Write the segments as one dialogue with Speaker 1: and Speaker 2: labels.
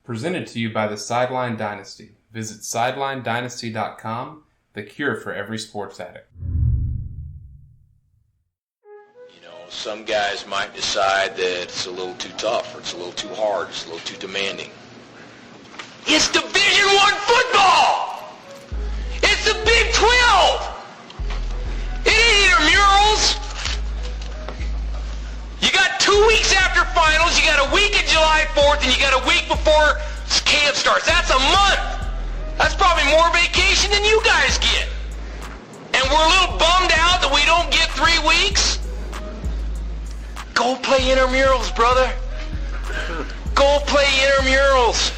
Speaker 1: Presented to you by the Sideline Dynasty. Visit sidelinedynasty.com, the cure for every sports addict.
Speaker 2: You know, some guys might decide that it's a little too tough, or it's a little too hard, it's a little too demanding. It's Division I football! It's the Big 12! It ain't intramurals! You got 2 weeks after finals, you got a week at July 4th, and you got a week before camp starts. That's a month! That's probably more vacation than you guys get. And we're a little bummed out that we don't get 3 weeks? Go play intramurals, brother. Go play intramurals.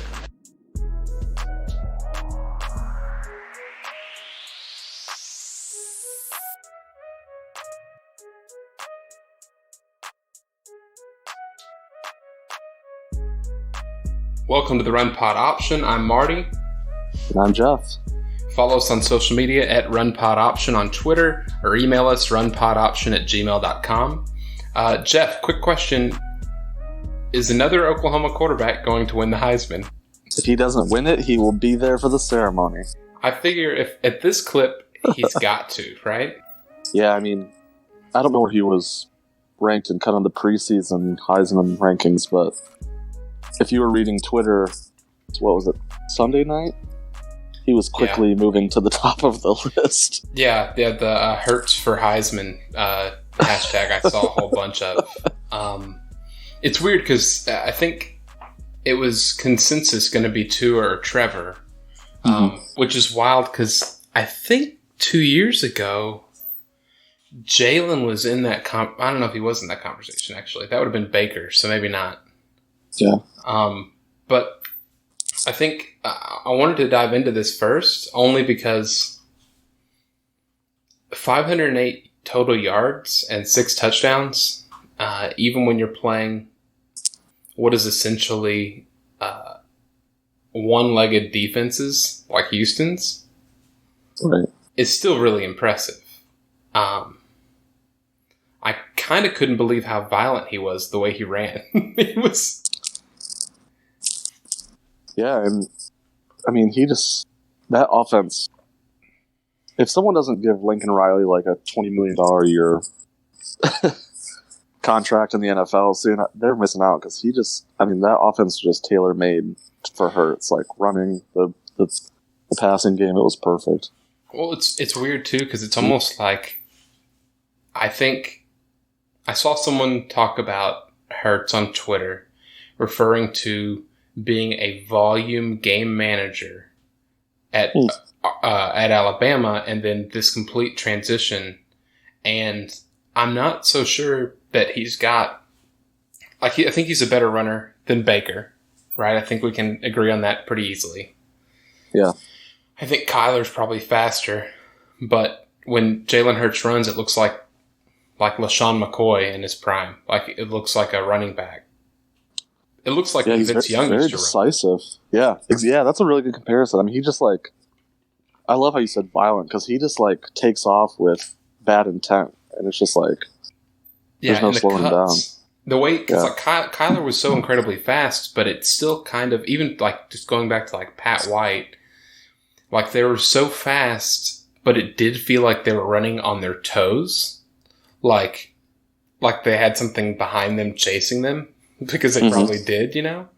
Speaker 1: Welcome to the Run Pod Option. I'm Marty.
Speaker 3: And I'm Jeff.
Speaker 1: Follow us on social media at RunPodOption on Twitter or email us runpodoption@gmail.com. Jeff, quick question. Is another Oklahoma quarterback going to win the Heisman?
Speaker 3: If he doesn't win it, he will be there for the ceremony.
Speaker 1: I figure if at this clip, he's got to, right?
Speaker 3: Yeah, I mean, I don't know where he was ranked in kind of the preseason Heisman rankings, but if you were reading Twitter, what was it, Sunday night? He was quickly moving to the top of the list.
Speaker 1: Yeah, the Hurts for Heisman hashtag I saw a whole bunch of. It's weird because I think it was consensus going to be Tua or Trevor, which is wild because I think 2 years ago, Jalen was in that I don't know if he was in that conversation, actually. That would have been Baker, so maybe not.
Speaker 3: Yeah.
Speaker 1: But I think I wanted to dive into this first only because 508 total yards and 6 touchdowns, even when you're playing what is essentially one-legged defenses like Houston's,
Speaker 3: right,
Speaker 1: is still really impressive. I kind of couldn't believe how violent he was the way he ran. He was...
Speaker 3: Yeah, and I mean, that offense, if someone doesn't give Lincoln Riley like a $20 million a year contract in the NFL soon, they're missing out because that offense is just tailor-made for Hurts, like running the passing game, it was perfect.
Speaker 1: Well, it's weird too because it's almost like, I think I saw someone talk about Hurts on Twitter referring to being a volume game manager at Alabama, and then this complete transition. And I'm not so sure that he's got, I think he's a better runner than Baker, right? I think we can agree on that pretty easily.
Speaker 3: Yeah.
Speaker 1: I think Kyler's probably faster, but when Jalen Hurts runs, it looks like LaShawn McCoy in his prime. Like, it looks like a running back. It looks like
Speaker 3: he's
Speaker 1: Vince Young
Speaker 3: very
Speaker 1: used to
Speaker 3: decisive. Yeah, that's a really good comparison. I mean, he just I love how you said violent because he just takes off with bad intent, and it's just there's no slowing down.
Speaker 1: The way, because Kyler was so incredibly fast, but it's still kind of, even just going back to Pat White, they were so fast, but it did feel like they were running on their toes, like they had something behind them chasing them. Because they probably did, you know?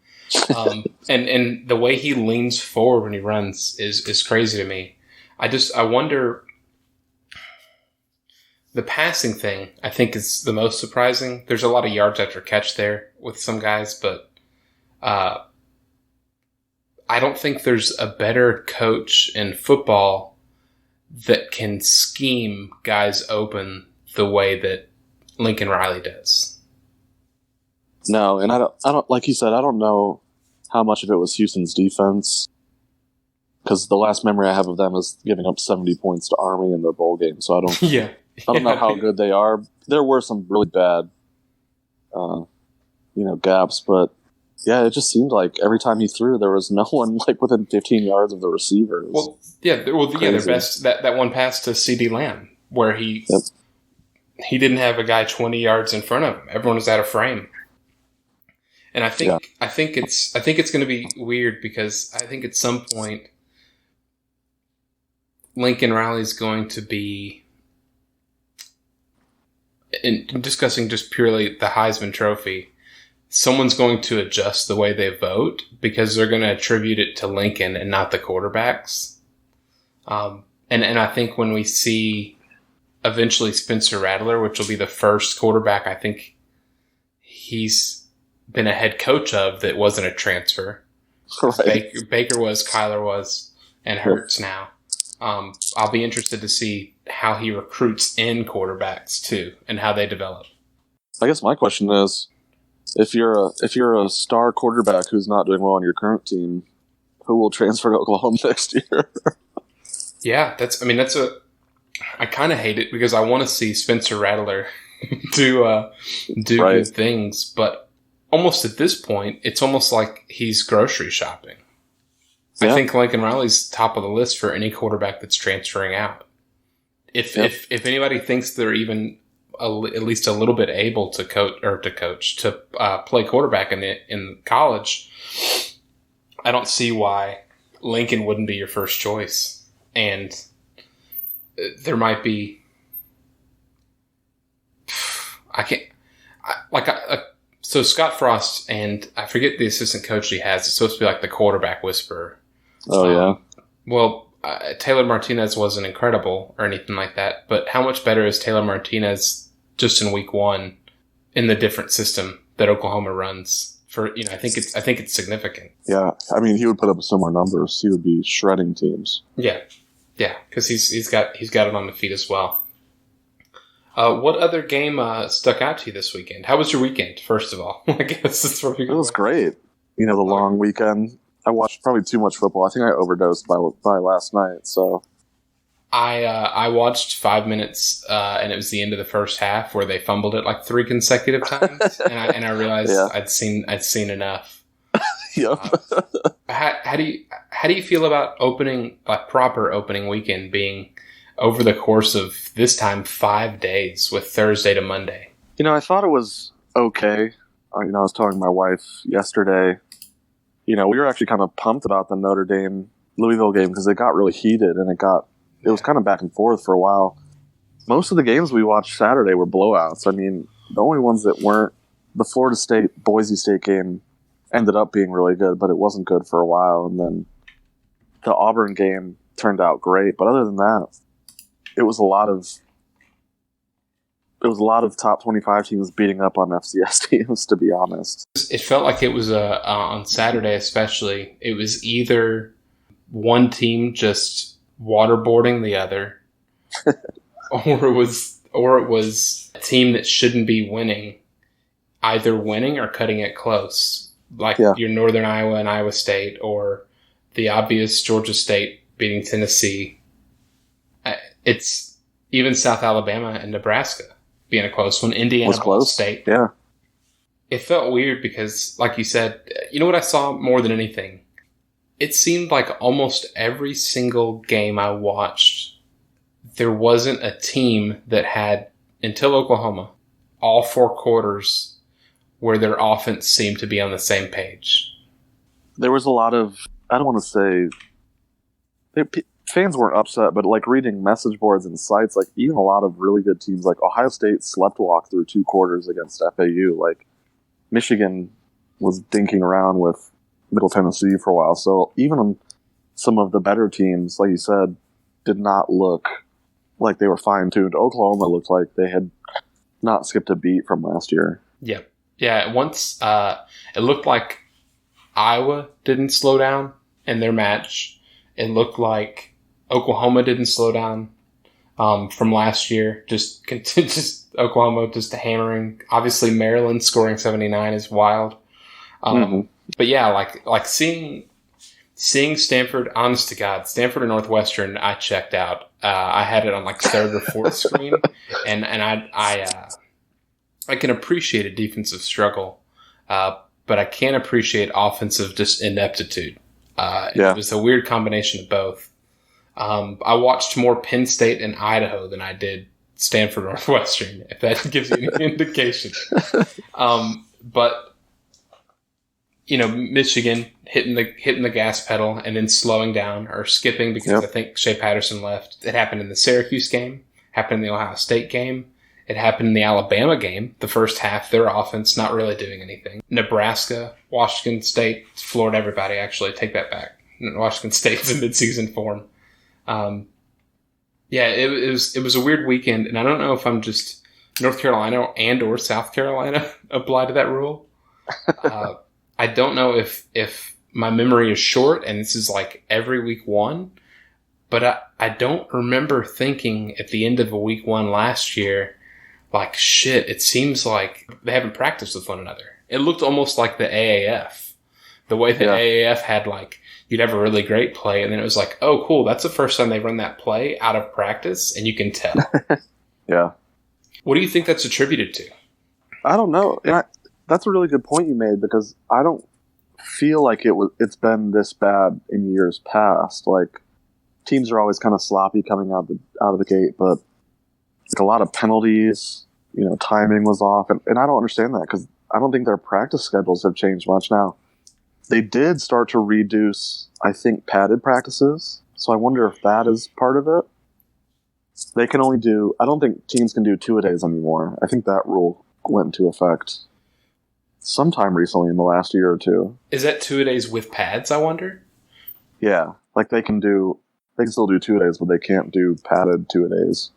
Speaker 1: And the way he leans forward when he runs is crazy to me. I wonder, the passing thing, I think, is the most surprising. There's a lot of yards after catch there with some guys, but I don't think there's a better coach in football that can scheme guys open the way that Lincoln Riley does.
Speaker 3: No, and I don't, like you said, I don't know how much of it was Houston's defense, because the last memory I have of them is giving up 70 points to Army in their bowl game, so I don't know how good they are. There were some really bad, gaps, but yeah, it just seemed like every time he threw, there was no one within 15 yards of the receiver.
Speaker 1: Their best, that one pass to CD Lamb, where he didn't have a guy 20 yards in front of him. Everyone was out of frame. And I think it's going to be weird because I think at some point Lincoln Riley is going to be, in discussing just purely the Heisman Trophy, someone's going to adjust the way they vote because they're going to attribute it to Lincoln and not the quarterbacks. And I think when we see eventually Spencer Rattler, which will be the first quarterback I think he's been a head coach of that wasn't a transfer.
Speaker 3: Right.
Speaker 1: Baker was, Kyler was, and Hurts now. I'll be interested to see how he recruits in quarterbacks too, and how they develop.
Speaker 3: I guess my question is, if you're a star quarterback who's not doing well on your current team, who will transfer to Oklahoma next year?
Speaker 1: Yeah, I kind of hate it because I want to see Spencer Rattler do right. Good things, but almost at this point, it's almost like he's grocery shopping. Yeah. I think Lincoln Riley's top of the list for any quarterback that's transferring out. If anybody thinks they're even at least a little bit able to play quarterback in college, I don't see why Lincoln wouldn't be your first choice. And there might be, so Scott Frost, and I forget the assistant coach he has, it's supposed to be like the quarterback whisperer.
Speaker 3: Oh, yeah.
Speaker 1: Well, Taylor Martinez wasn't incredible or anything like that, but how much better is Taylor Martinez just in week one in the different system that Oklahoma runs? I think it's significant.
Speaker 3: Yeah, I mean, he would put up similar numbers. He would be shredding teams.
Speaker 1: Yeah, because he's got it on the feet as well. What other game stuck out to you this weekend? How was your weekend? First of all, I guess that's where we go.
Speaker 3: It was great. The long weekend. I watched probably too much football. I think I overdosed by last night. So
Speaker 1: I watched 5 minutes, and it was the end of the first half where they fumbled it like 3 consecutive times, and I realized I'd seen enough.
Speaker 3: Yep.
Speaker 1: How do you feel about proper opening weekend being over the course of this time 5 days with Thursday to Monday?
Speaker 3: I thought it was okay. I was talking to my wife yesterday. We were actually kind of pumped about the Notre Dame Louisville game because it got really heated and it was kind of back and forth for a while. Most of the games we watched Saturday were blowouts. I mean, the only ones that weren't, the Florida State Boise State game ended up being really good, but it wasn't good for a while. And then the Auburn game turned out great, but other than that, it was a lot of top 25 teams beating up on FCS teams, to be honest.
Speaker 1: It felt like it was on Saturday especially, it was either one team just waterboarding the other, or it was a team that shouldn't be winning, either winning or cutting it close, like your Northern Iowa and Iowa State, or the obvious Georgia State beating Tennessee. It's even South Alabama and Nebraska being a close one. Indiana
Speaker 3: was close.
Speaker 1: State.
Speaker 3: Yeah.
Speaker 1: It felt weird because, like you said, what I saw more than anything? It seemed like almost every single game I watched, there wasn't a team that had, until Oklahoma, all 4 quarters where their offense seemed to be on the same page.
Speaker 3: There was a lot of, I don't want to say, fans weren't upset, but reading message boards and sites, even a lot of really good teams, Ohio State sleptwalked through 2 quarters against FAU. Michigan was dinking around with Middle Tennessee for a while. So even some of the better teams, like you said, did not look like they were fine-tuned. Oklahoma looked like they had not skipped a beat from last year.
Speaker 1: Yeah. Yeah, once it looked like Iowa didn't slow down in their match. It looked like Oklahoma didn't slow down from last year. Just Oklahoma just hammering. Obviously, Maryland scoring 79 is wild. But yeah, like seeing Stanford. Honest to God, Stanford and Northwestern, I checked out. I had it on 3rd or 4th screen, and I can appreciate a defensive struggle, but I can't appreciate offensive just ineptitude. It was a weird combination of both. I watched more Penn State and Idaho than I did Stanford Northwestern, if that gives you any indication. But Michigan hitting the gas pedal and then slowing down or skipping because I think Shea Patterson left. It happened in the Syracuse game, happened in the Ohio State game. It happened in the Alabama game. The first half, their offense not really doing anything. Nebraska, Washington State, floored everybody, actually. Take that back. Washington State's in midseason form. It was a weird weekend, and I don't know if I'm just North Carolina and or South Carolina apply to that rule. I don't know if my memory is short and this is like every week one, but I don't remember thinking at the end of a week one last year, like, shit, it seems like they haven't practiced with one another. It looked almost like the AAF. The way the AAF had, like, you'd have a really great play, and then it was like, oh, cool, that's the first time they run that play out of practice, and you can tell.
Speaker 3: Yeah.
Speaker 1: What do you think that's attributed to?
Speaker 3: I don't know. And that's a really good point you made, because I don't feel like it's been this bad in years past. Like, teams are always kind of sloppy coming out of the gate, but like a lot of penalties, timing was off, and I don't understand that, because I don't think their practice schedules have changed much now. They did start to reduce, I think, padded practices, so I wonder if that is part of it. They can only I don't think teams can do two-a-days anymore. I think that rule went into effect sometime recently in the last year or two. Is
Speaker 1: that two-a-days with pads, I wonder?
Speaker 3: Yeah, like they can still do two-a-days, but they can't do padded two-a-days.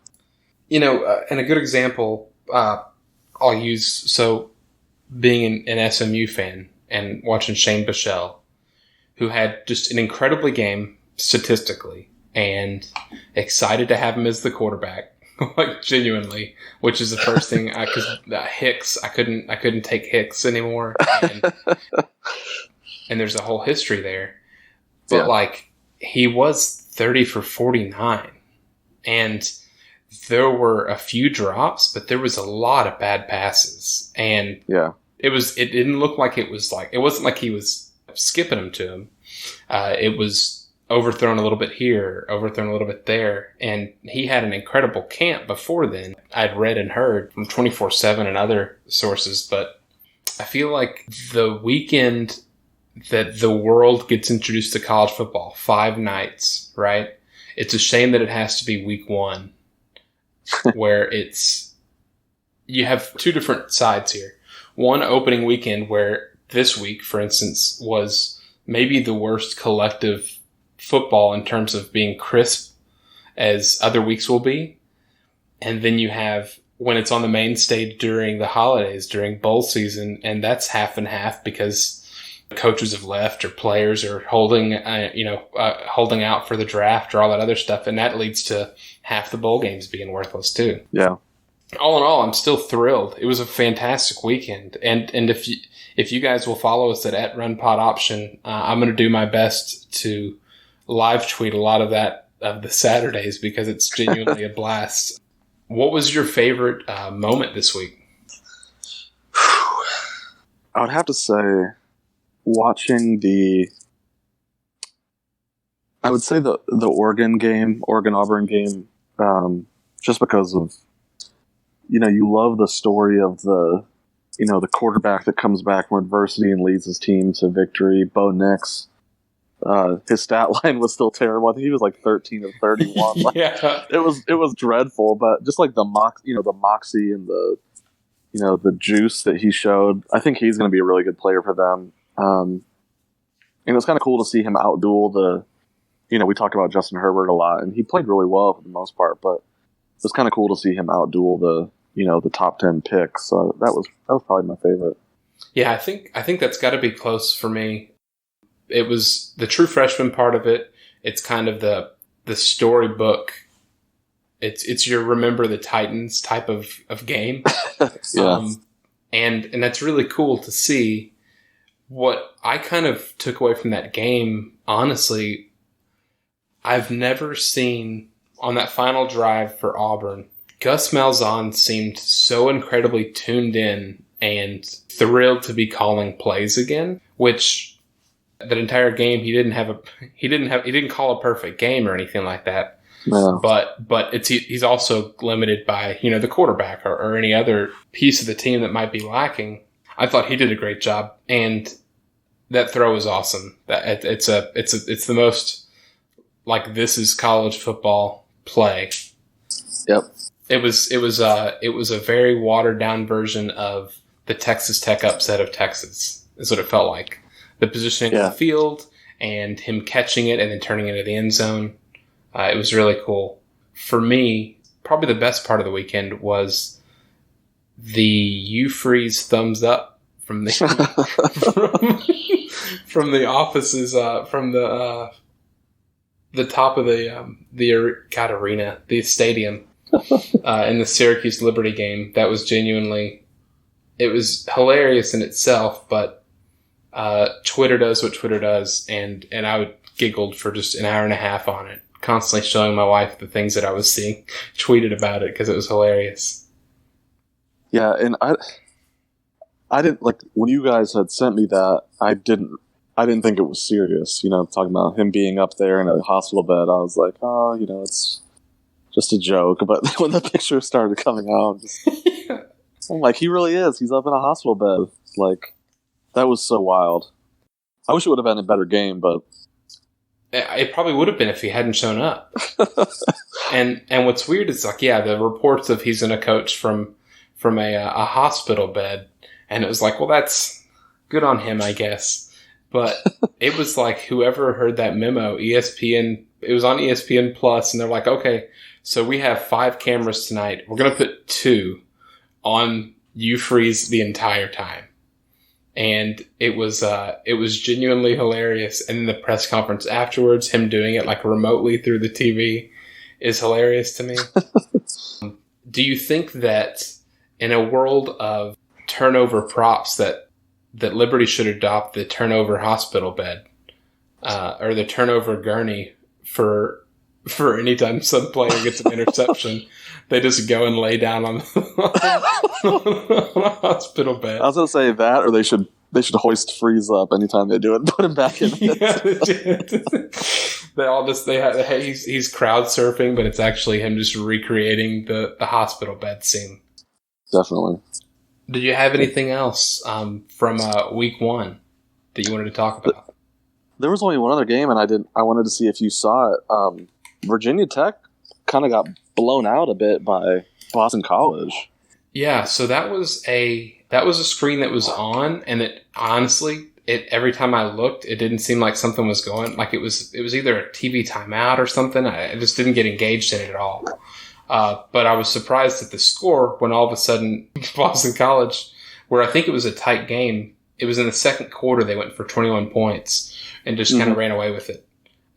Speaker 1: And a good example I'll use, so being an SMU fan and watching Shane Bichelle, who had just an incredibly game statistically, and excited to have him as the quarterback, like genuinely, which is the first thing because Hicks, I couldn't take Hicks anymore, and there's a whole history there, but like he was 30 for 49, and there were a few drops, but there was a lot of bad passes, and it didn't look like it wasn't like he was skipping them to him. It was overthrown a little bit here, overthrown a little bit there, and he had an incredible camp before then. I'd read and heard from 24/7 and other sources, but I feel like the weekend that the world gets introduced to college football, 5 nights, right? It's a shame that it has to be week one, where you have two different sides here. One opening weekend where this week, for instance, was maybe the worst collective football in terms of being crisp as other weeks will be. And then you have when it's on the main stage during the holidays, during bowl season, and that's half and half because coaches have left or players are holding out for the draft or all that other stuff. And that leads to half the bowl games being worthless too.
Speaker 3: Yeah.
Speaker 1: All in all, I'm still thrilled. It was a fantastic weekend. And if you guys will follow us at RunPodOption, I'm going to do my best to live tweet a lot of the Saturdays because it's genuinely a blast. What was your favorite moment this week?
Speaker 3: I would have to say watching the Oregon-Auburn game, just because of, you love the story of the quarterback that comes back from adversity and leads his team to victory. Bo Nix, his stat line was still terrible. I think he was like 13 of 31.
Speaker 1: Yeah.
Speaker 3: It was dreadful, but just like the moxie and the juice that he showed, I think he's going to be a really good player for them. And it was kind of cool to see him outduel we talk about Justin Herbert a lot, and he played really well for the most part, but it was kind of cool to see him outduel the top 10 picks. So that was probably my favorite.
Speaker 1: Yeah, I think that's got to be close for me. It was the true freshman part of it. It's kind of the storybook. It's your Remember the Titans type of game.
Speaker 3: Yeah.
Speaker 1: And that's really cool to see. What I kind of took away from that game, honestly, I've never seen on that final drive for Auburn, Gus Malzahn seemed so incredibly tuned in and thrilled to be calling plays again, which that entire game he didn't call a perfect game or anything like that.
Speaker 3: No.
Speaker 1: But he's also limited by, the quarterback or any other piece of the team that might be lacking. I thought he did a great job. And That throw was awesome. It's the most like this is college football play.
Speaker 3: Yep.
Speaker 1: It was a very watered down version of the Texas Tech upset of Texas. Is what it felt like. The positioning of the field and him catching it and then turning it into the end zone. It was really cool. For me, probably the best part of the weekend was the U Freeze thumbs up from the from the offices from the top of the arena, the stadium in the Syracuse Liberty game. That was genuinely, it was hilarious in itself, but Twitter does what Twitter does, and I giggled for just an hour and a half on it, constantly showing my wife the things that I was seeing tweeted about it because it was hilarious.
Speaker 3: Yeah, and I didn't, like, when you guys had sent me that, I didn't think it was serious, talking about him being up there in a hospital bed. I was like, oh, it's just a joke. But when the picture started coming out, I'm like, he really is. He's up in a hospital bed. Like, that was so wild. I wish it would have been a better game, but
Speaker 1: it probably would have been if he hadn't shown up. and what's weird is, like, the reports of he's in a coach from a hospital bed, and it was like, well, that's good on him, I guess. But it was like, whoever heard that memo, ESPN, it was on ESPN Plus, and they're like, okay, so we have 5 cameras tonight. We're going to put 2 on U Freeze the entire time. And it was genuinely hilarious. And then the press conference afterwards, him doing it like remotely through the TV is hilarious to me. Do you think that in a world of turnover props that Liberty should adopt the turnover hospital bed, or the turnover gurney for anytime some player gets an interception, they just go and lay down on a hospital bed?
Speaker 3: I was going to say that, or they should hoist Freeze up anytime they do it and put him back in. He's crowd surfing, but it's actually him just recreating the hospital bed scene. Definitely.
Speaker 1: Did you have anything else from week 1 that you wanted to talk about?
Speaker 3: There was only one other game, and I wanted to see if you saw it. Virginia Tech kind of got blown out a bit by Boston College.
Speaker 1: Yeah, so that was a screen that was on, and it honestly, every time I looked, it didn't seem like something was going. Like it was either a TV timeout or something. I just didn't get engaged in it at all. But I was surprised at the score when all of a sudden Boston College, where I think it was a tight game, it was in the second quarter they went for 21 points and just kind of ran away with it,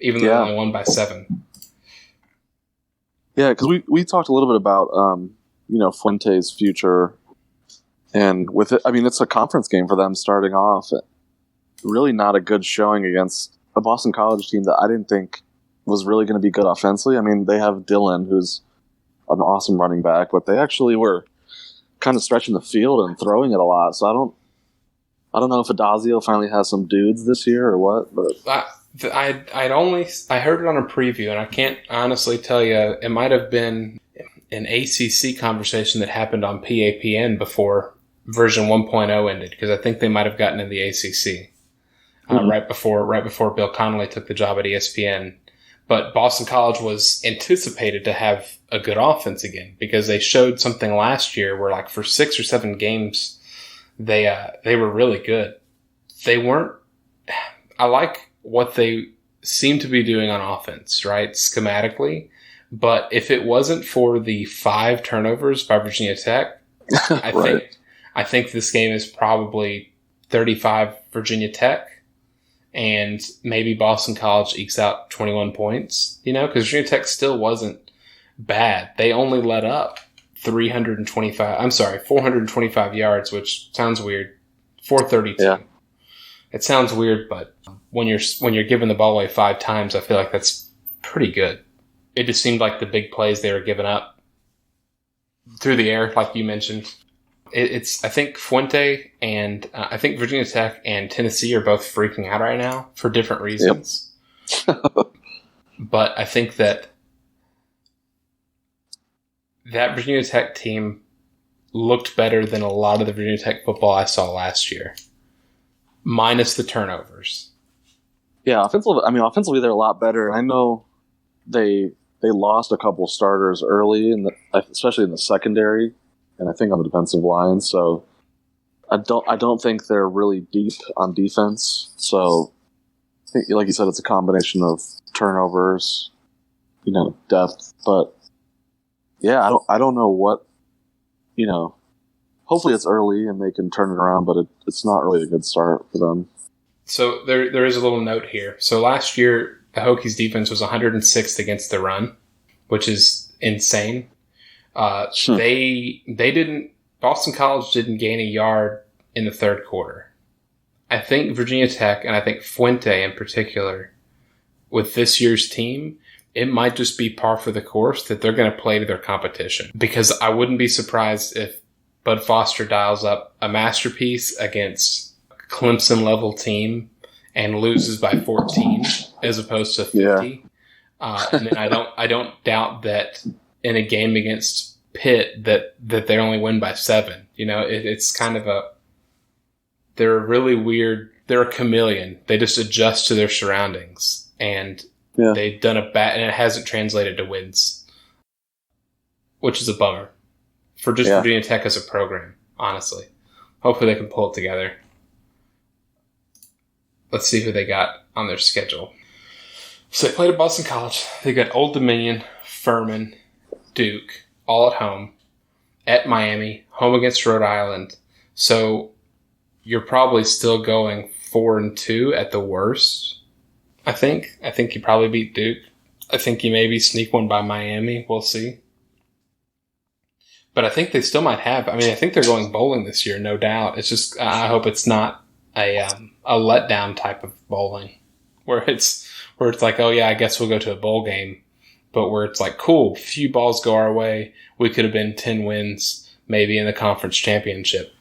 Speaker 1: even though they only won by 7.
Speaker 3: Yeah, because we talked a little bit about Fuente's future, and with it, I mean, it's a conference game for them starting off. Really not a good showing against a Boston College team that I didn't think was really going to be good offensively. I mean, they have Dylan, who's an awesome running back, but they actually were kind of stretching the field and throwing it a lot. So I don't know if Adazio finally has some dudes this year or what. But
Speaker 1: I heard it on a preview, and I can't honestly tell you. It might have been an ACC conversation that happened on PAPN before version 1.0 ended, because I think they might have gotten in the ACC right before Bill Connolly took the job at ESPN. But Boston College was anticipated to have a good offense again, because they showed something last year where, like, for 6 or 7 games, they were really good. They weren't. I like what they seem to be doing on offense, right, schematically. But if it wasn't for the 5 turnovers by Virginia Tech, I think this game is probably 35 Virginia Tech, and maybe Boston College ekes out 21 points, because Virginia Tech still wasn't bad. They only let up 425 yards, which sounds weird. 432. Yeah. It sounds weird, but when you're giving the ball away 5 times, I feel like that's pretty good. It just seemed like the big plays they were giving up through the air, like you mentioned. I think Fuente and I think Virginia Tech and Tennessee are both freaking out right now for different reasons. Yep. But I think that Virginia Tech team looked better than a lot of the Virginia Tech football I saw last year. minus the turnovers.
Speaker 3: Yeah, offensively they're a lot better. I know they lost a couple starters early, especially in the secondary, and I think on the defensive line. So I don't think they're really deep on defense. So I think, like you said, it's a combination of turnovers, depth. But yeah, I don't know what, hopefully it's early and they can turn it around, but it's not really a good start for them.
Speaker 1: So there is a little note here. So last year, the Hokies defense was 106th against the run, which is insane. Boston College didn't gain a yard in the third quarter. I think Virginia Tech, and I think Fuente in particular, with this year's team, it might just be par for the course that they're going to play to their competition. Because I wouldn't be surprised if Bud Foster dials up a masterpiece against a Clemson-level team and loses by 14 as opposed to 50. Yeah. And then I don't doubt that in a game against Pitt that they only win by 7. It's kind of they're really weird. They're a chameleon. They just adjust to their surroundings, and they've done and it hasn't translated to wins, which is a bummer for just Virginia Tech as a program, honestly. Hopefully they can pull it together. Let's see who they got on their schedule. So they played at Boston College. They got Old Dominion, Furman, Duke, all at home, at Miami, home against Rhode Island. So you're probably still going 4-2 at the worst, I think. I think you probably beat Duke. I think you maybe sneak one by Miami. We'll see. But I think they still might have. I think they're going bowling this year, no doubt. It's just, I hope it's not a letdown type of bowling where it's like, oh yeah, I guess we'll go to a bowl game. But where it's like, cool, few balls go our way. We could have been 10 wins maybe in the conference championship.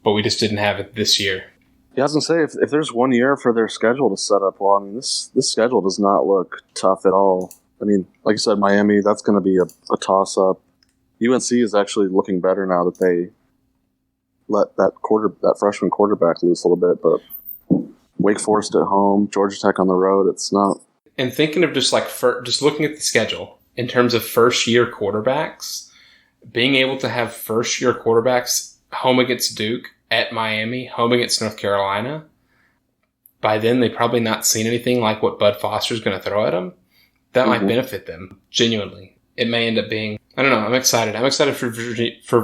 Speaker 1: But we just didn't have it this year.
Speaker 3: Yeah, I was going to say, if there's 1 year for their schedule to set up, well, this schedule does not look tough at all. Like you said, Miami, that's going to be a toss-up. UNC is actually looking better now that they let that freshman quarterback loose a little bit. But Wake Forest at home, Georgia Tech on the road, it's not.
Speaker 1: And thinking of just looking at the schedule in terms of first-year quarterbacks, being able to have first-year quarterbacks home against Duke, at Miami, home against North Carolina, by then they've probably not seen anything like what Bud Foster's going to throw at them. That might benefit them, genuinely. It may end up being, I don't know, I'm excited. I'm excited for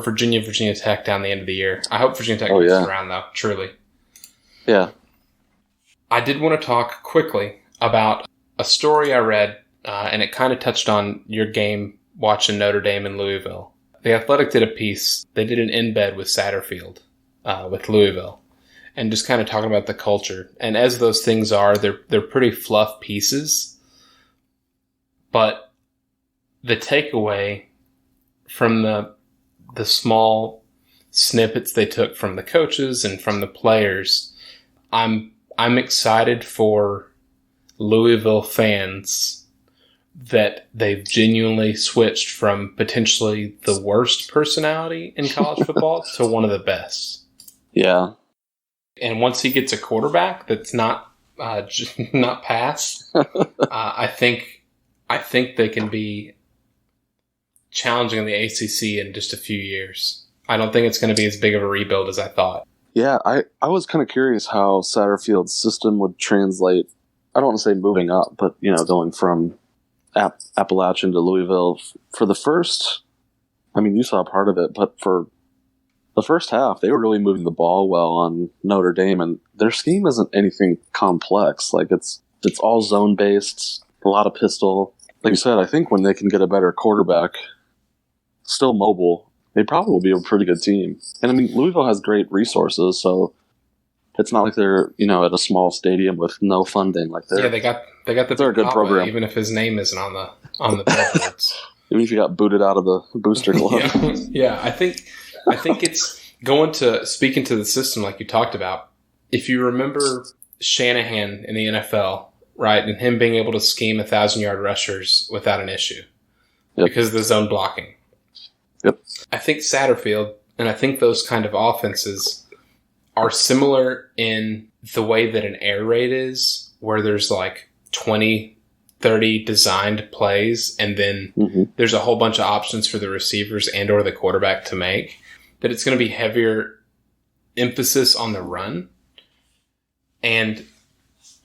Speaker 1: Virginia Tech down the end of the year. I hope Virginia Tech gets around, though, truly.
Speaker 3: Yeah.
Speaker 1: I did want to talk quickly about a story I read, and it kind of touched on your game watching Notre Dame and Louisville. The Athletic did a piece. They did an in-bed with Satterfield. With Louisville, and just kind of talking about the culture. And as those things are, they're pretty fluff pieces. But the takeaway from the small snippets they took from the coaches and from the players, I'm excited for Louisville fans that they've genuinely switched from potentially the worst personality in college football to one of the best.
Speaker 3: Yeah.
Speaker 1: And once he gets a quarterback that's not pass, I think they can be challenging in the ACC in just a few years. I don't think it's going to be as big of a rebuild as I thought.
Speaker 3: Yeah, I was kind of curious how Satterfield's system would translate. I don't want to say moving up, but going from Appalachian to Louisville for the first. You saw part of it, but for the first half, they were really moving the ball well on Notre Dame, and their scheme isn't anything complex. It's all zone based, a lot of pistol. Like you said, I think when they can get a better quarterback, still mobile, they probably will be a pretty good team. And Louisville has great resources, so it's not like they're at a small stadium with no funding.
Speaker 1: They got the
Speaker 3: they're a good program,
Speaker 1: even if his name isn't on the billboards.
Speaker 3: Even if you got booted out of the booster club.
Speaker 1: Yeah, I think it's going to speaking to the system like you talked about. If you remember Shanahan in the NFL, right, and him being able to scheme 1,000-yard rushers without an issue because of the zone blocking.
Speaker 3: Yep.
Speaker 1: I think Satterfield and I think those kind of offenses are similar in the way that an air raid is, where there's like 20, 30 designed plays, and then there's a whole bunch of options for the receivers and or the quarterback to make, that it's going to be heavier emphasis on the run. And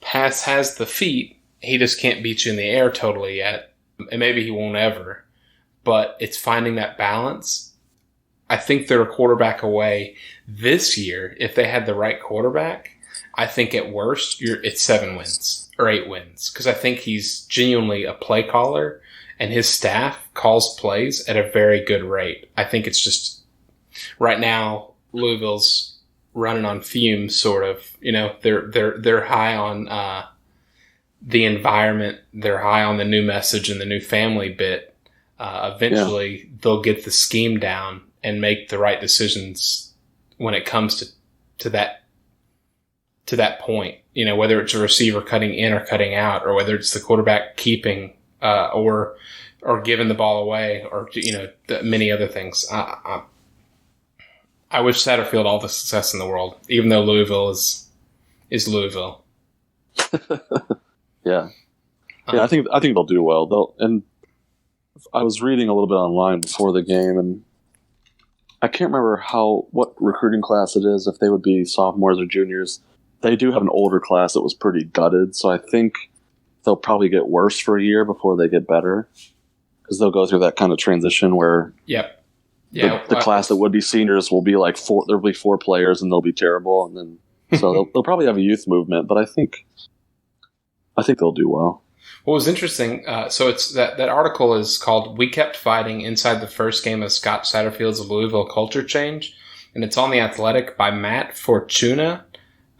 Speaker 1: Pass has the feet. He just can't beat you in the air totally yet. And maybe he won't ever. But it's finding that balance. I think they're a quarterback away this year. If they had the right quarterback, I think at worst, it's 7 wins or 8 wins. Because I think he's genuinely a play caller, and his staff calls plays at a very good rate. I think it's just right now, Louisville's running on fumes, sort of. You know, they're high on the environment. They're high on the new message and the new family bit. Eventually, they'll get the scheme down and make the right decisions when it comes to that point. You know, whether it's a receiver cutting in or cutting out, or whether it's the quarterback keeping or giving the ball away, or many other things. I wish Satterfield all the success in the world, even though Louisville is Louisville.
Speaker 3: Yeah. I think they'll do well. And I was reading a little bit online before the game, and I can't remember what recruiting class it is, if they would be sophomores or juniors. They do have an older class that was pretty gutted, so I think they'll probably get worse for a year before they get better, because they'll go through that kind of transition where the class that would be seniors will be like there'll be 4 players and they'll be terrible, and then so they'll probably have a youth movement, but I think they'll do well.
Speaker 1: What was interesting, so it's that article is called "We Kept Fighting Inside the First Game of Scott Satterfield's Louisville Culture Change," and it's on The Athletic by Matt Fortuna,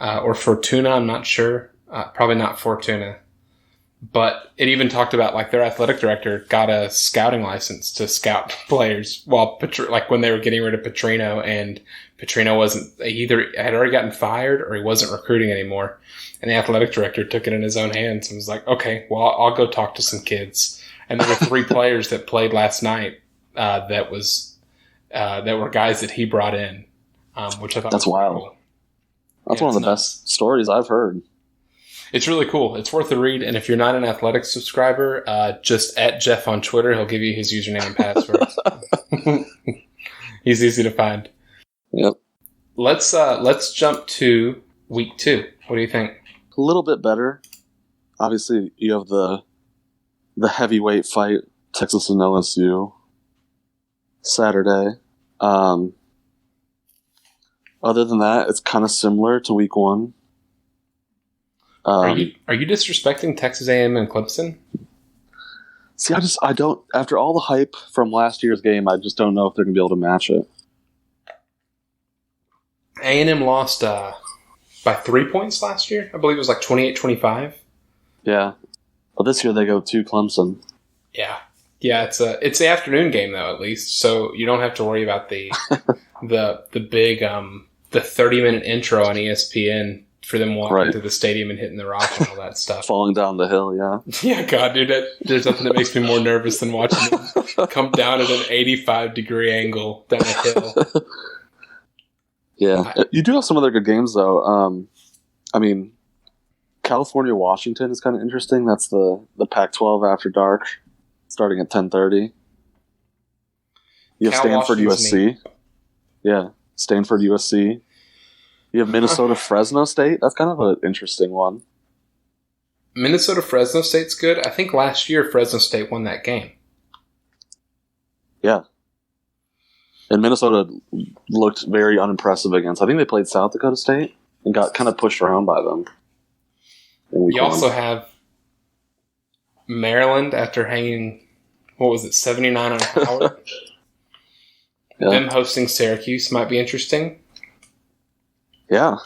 Speaker 1: or Fortuna, I'm not sure. Probably not Fortuna. But it even talked about, like, their athletic director got a scouting license to scout players while, when they were getting rid of Petrino, and Petrino had already gotten fired or he wasn't recruiting anymore. And the athletic director took it in his own hands and was like, okay, well, I'll go talk to some kids. And there were 3 players that played last night that were guys that he brought in, which I thought
Speaker 3: that's
Speaker 1: was
Speaker 3: wild.
Speaker 1: Cool.
Speaker 3: That's one of the best stories I've heard.
Speaker 1: It's really cool. It's worth a read. And if you're not an Athletic subscriber, just at Jeff on Twitter. He'll give you his username and password. He's easy to find.
Speaker 3: Yep.
Speaker 1: Let's jump to week 2. What do you think?
Speaker 3: A little bit better. Obviously, you have the heavyweight fight, Texas and LSU, Saturday. Other than that, it's kind of similar to week 1.
Speaker 1: Are you disrespecting Texas A&M and Clemson?
Speaker 3: See, I don't. After all the hype from last year's game, I just don't know if they're going to be able to match it.
Speaker 1: A&M lost by 3 points last year. I believe it was like 28-25.
Speaker 3: Yeah, but this year they go to Clemson.
Speaker 1: Yeah. It's the afternoon game though, at least, so you don't have to worry about the big the 30-minute intro on ESPN. For them walking to the stadium and hitting the rock and all that stuff.
Speaker 3: Falling down the hill, yeah.
Speaker 1: Yeah, God, dude, there's nothing that makes me more nervous than watching them come down at an 85-degree angle down a hill.
Speaker 3: Yeah. You do have some other good games, though. I mean, California-Washington is kind of interesting. That's the Pac-12 after dark, starting at 10:30. You have Stanford-USC. Yeah, Stanford-USC. You have Minnesota-Fresno State. That's kind of an interesting one.
Speaker 1: Minnesota-Fresno State's good. I think last year Fresno State won that game.
Speaker 3: Yeah. And Minnesota looked very unimpressive against. I think they played South Dakota State and got kind of pushed around by them.
Speaker 1: You also have Maryland after hanging, 79 on Howard. Yeah. Them hosting Syracuse might be interesting.
Speaker 3: Yeah,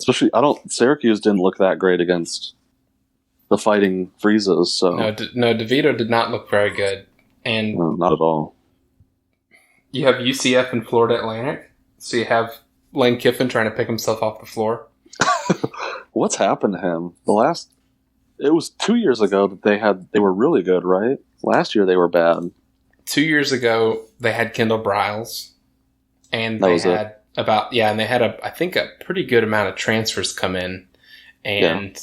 Speaker 3: especially Syracuse didn't look that great against the Fighting Freezes. So
Speaker 1: no, DeVito did not look very good, and
Speaker 3: no, not at all.
Speaker 1: You have UCF and Florida Atlantic, so you have Lane Kiffin trying to pick himself off the floor.
Speaker 3: What's happened to him? It was 2 years ago that they were really good, right? Last year they were bad.
Speaker 1: 2 years ago they had Kendall Briles, and they had and they had I think a pretty good amount of transfers come in, and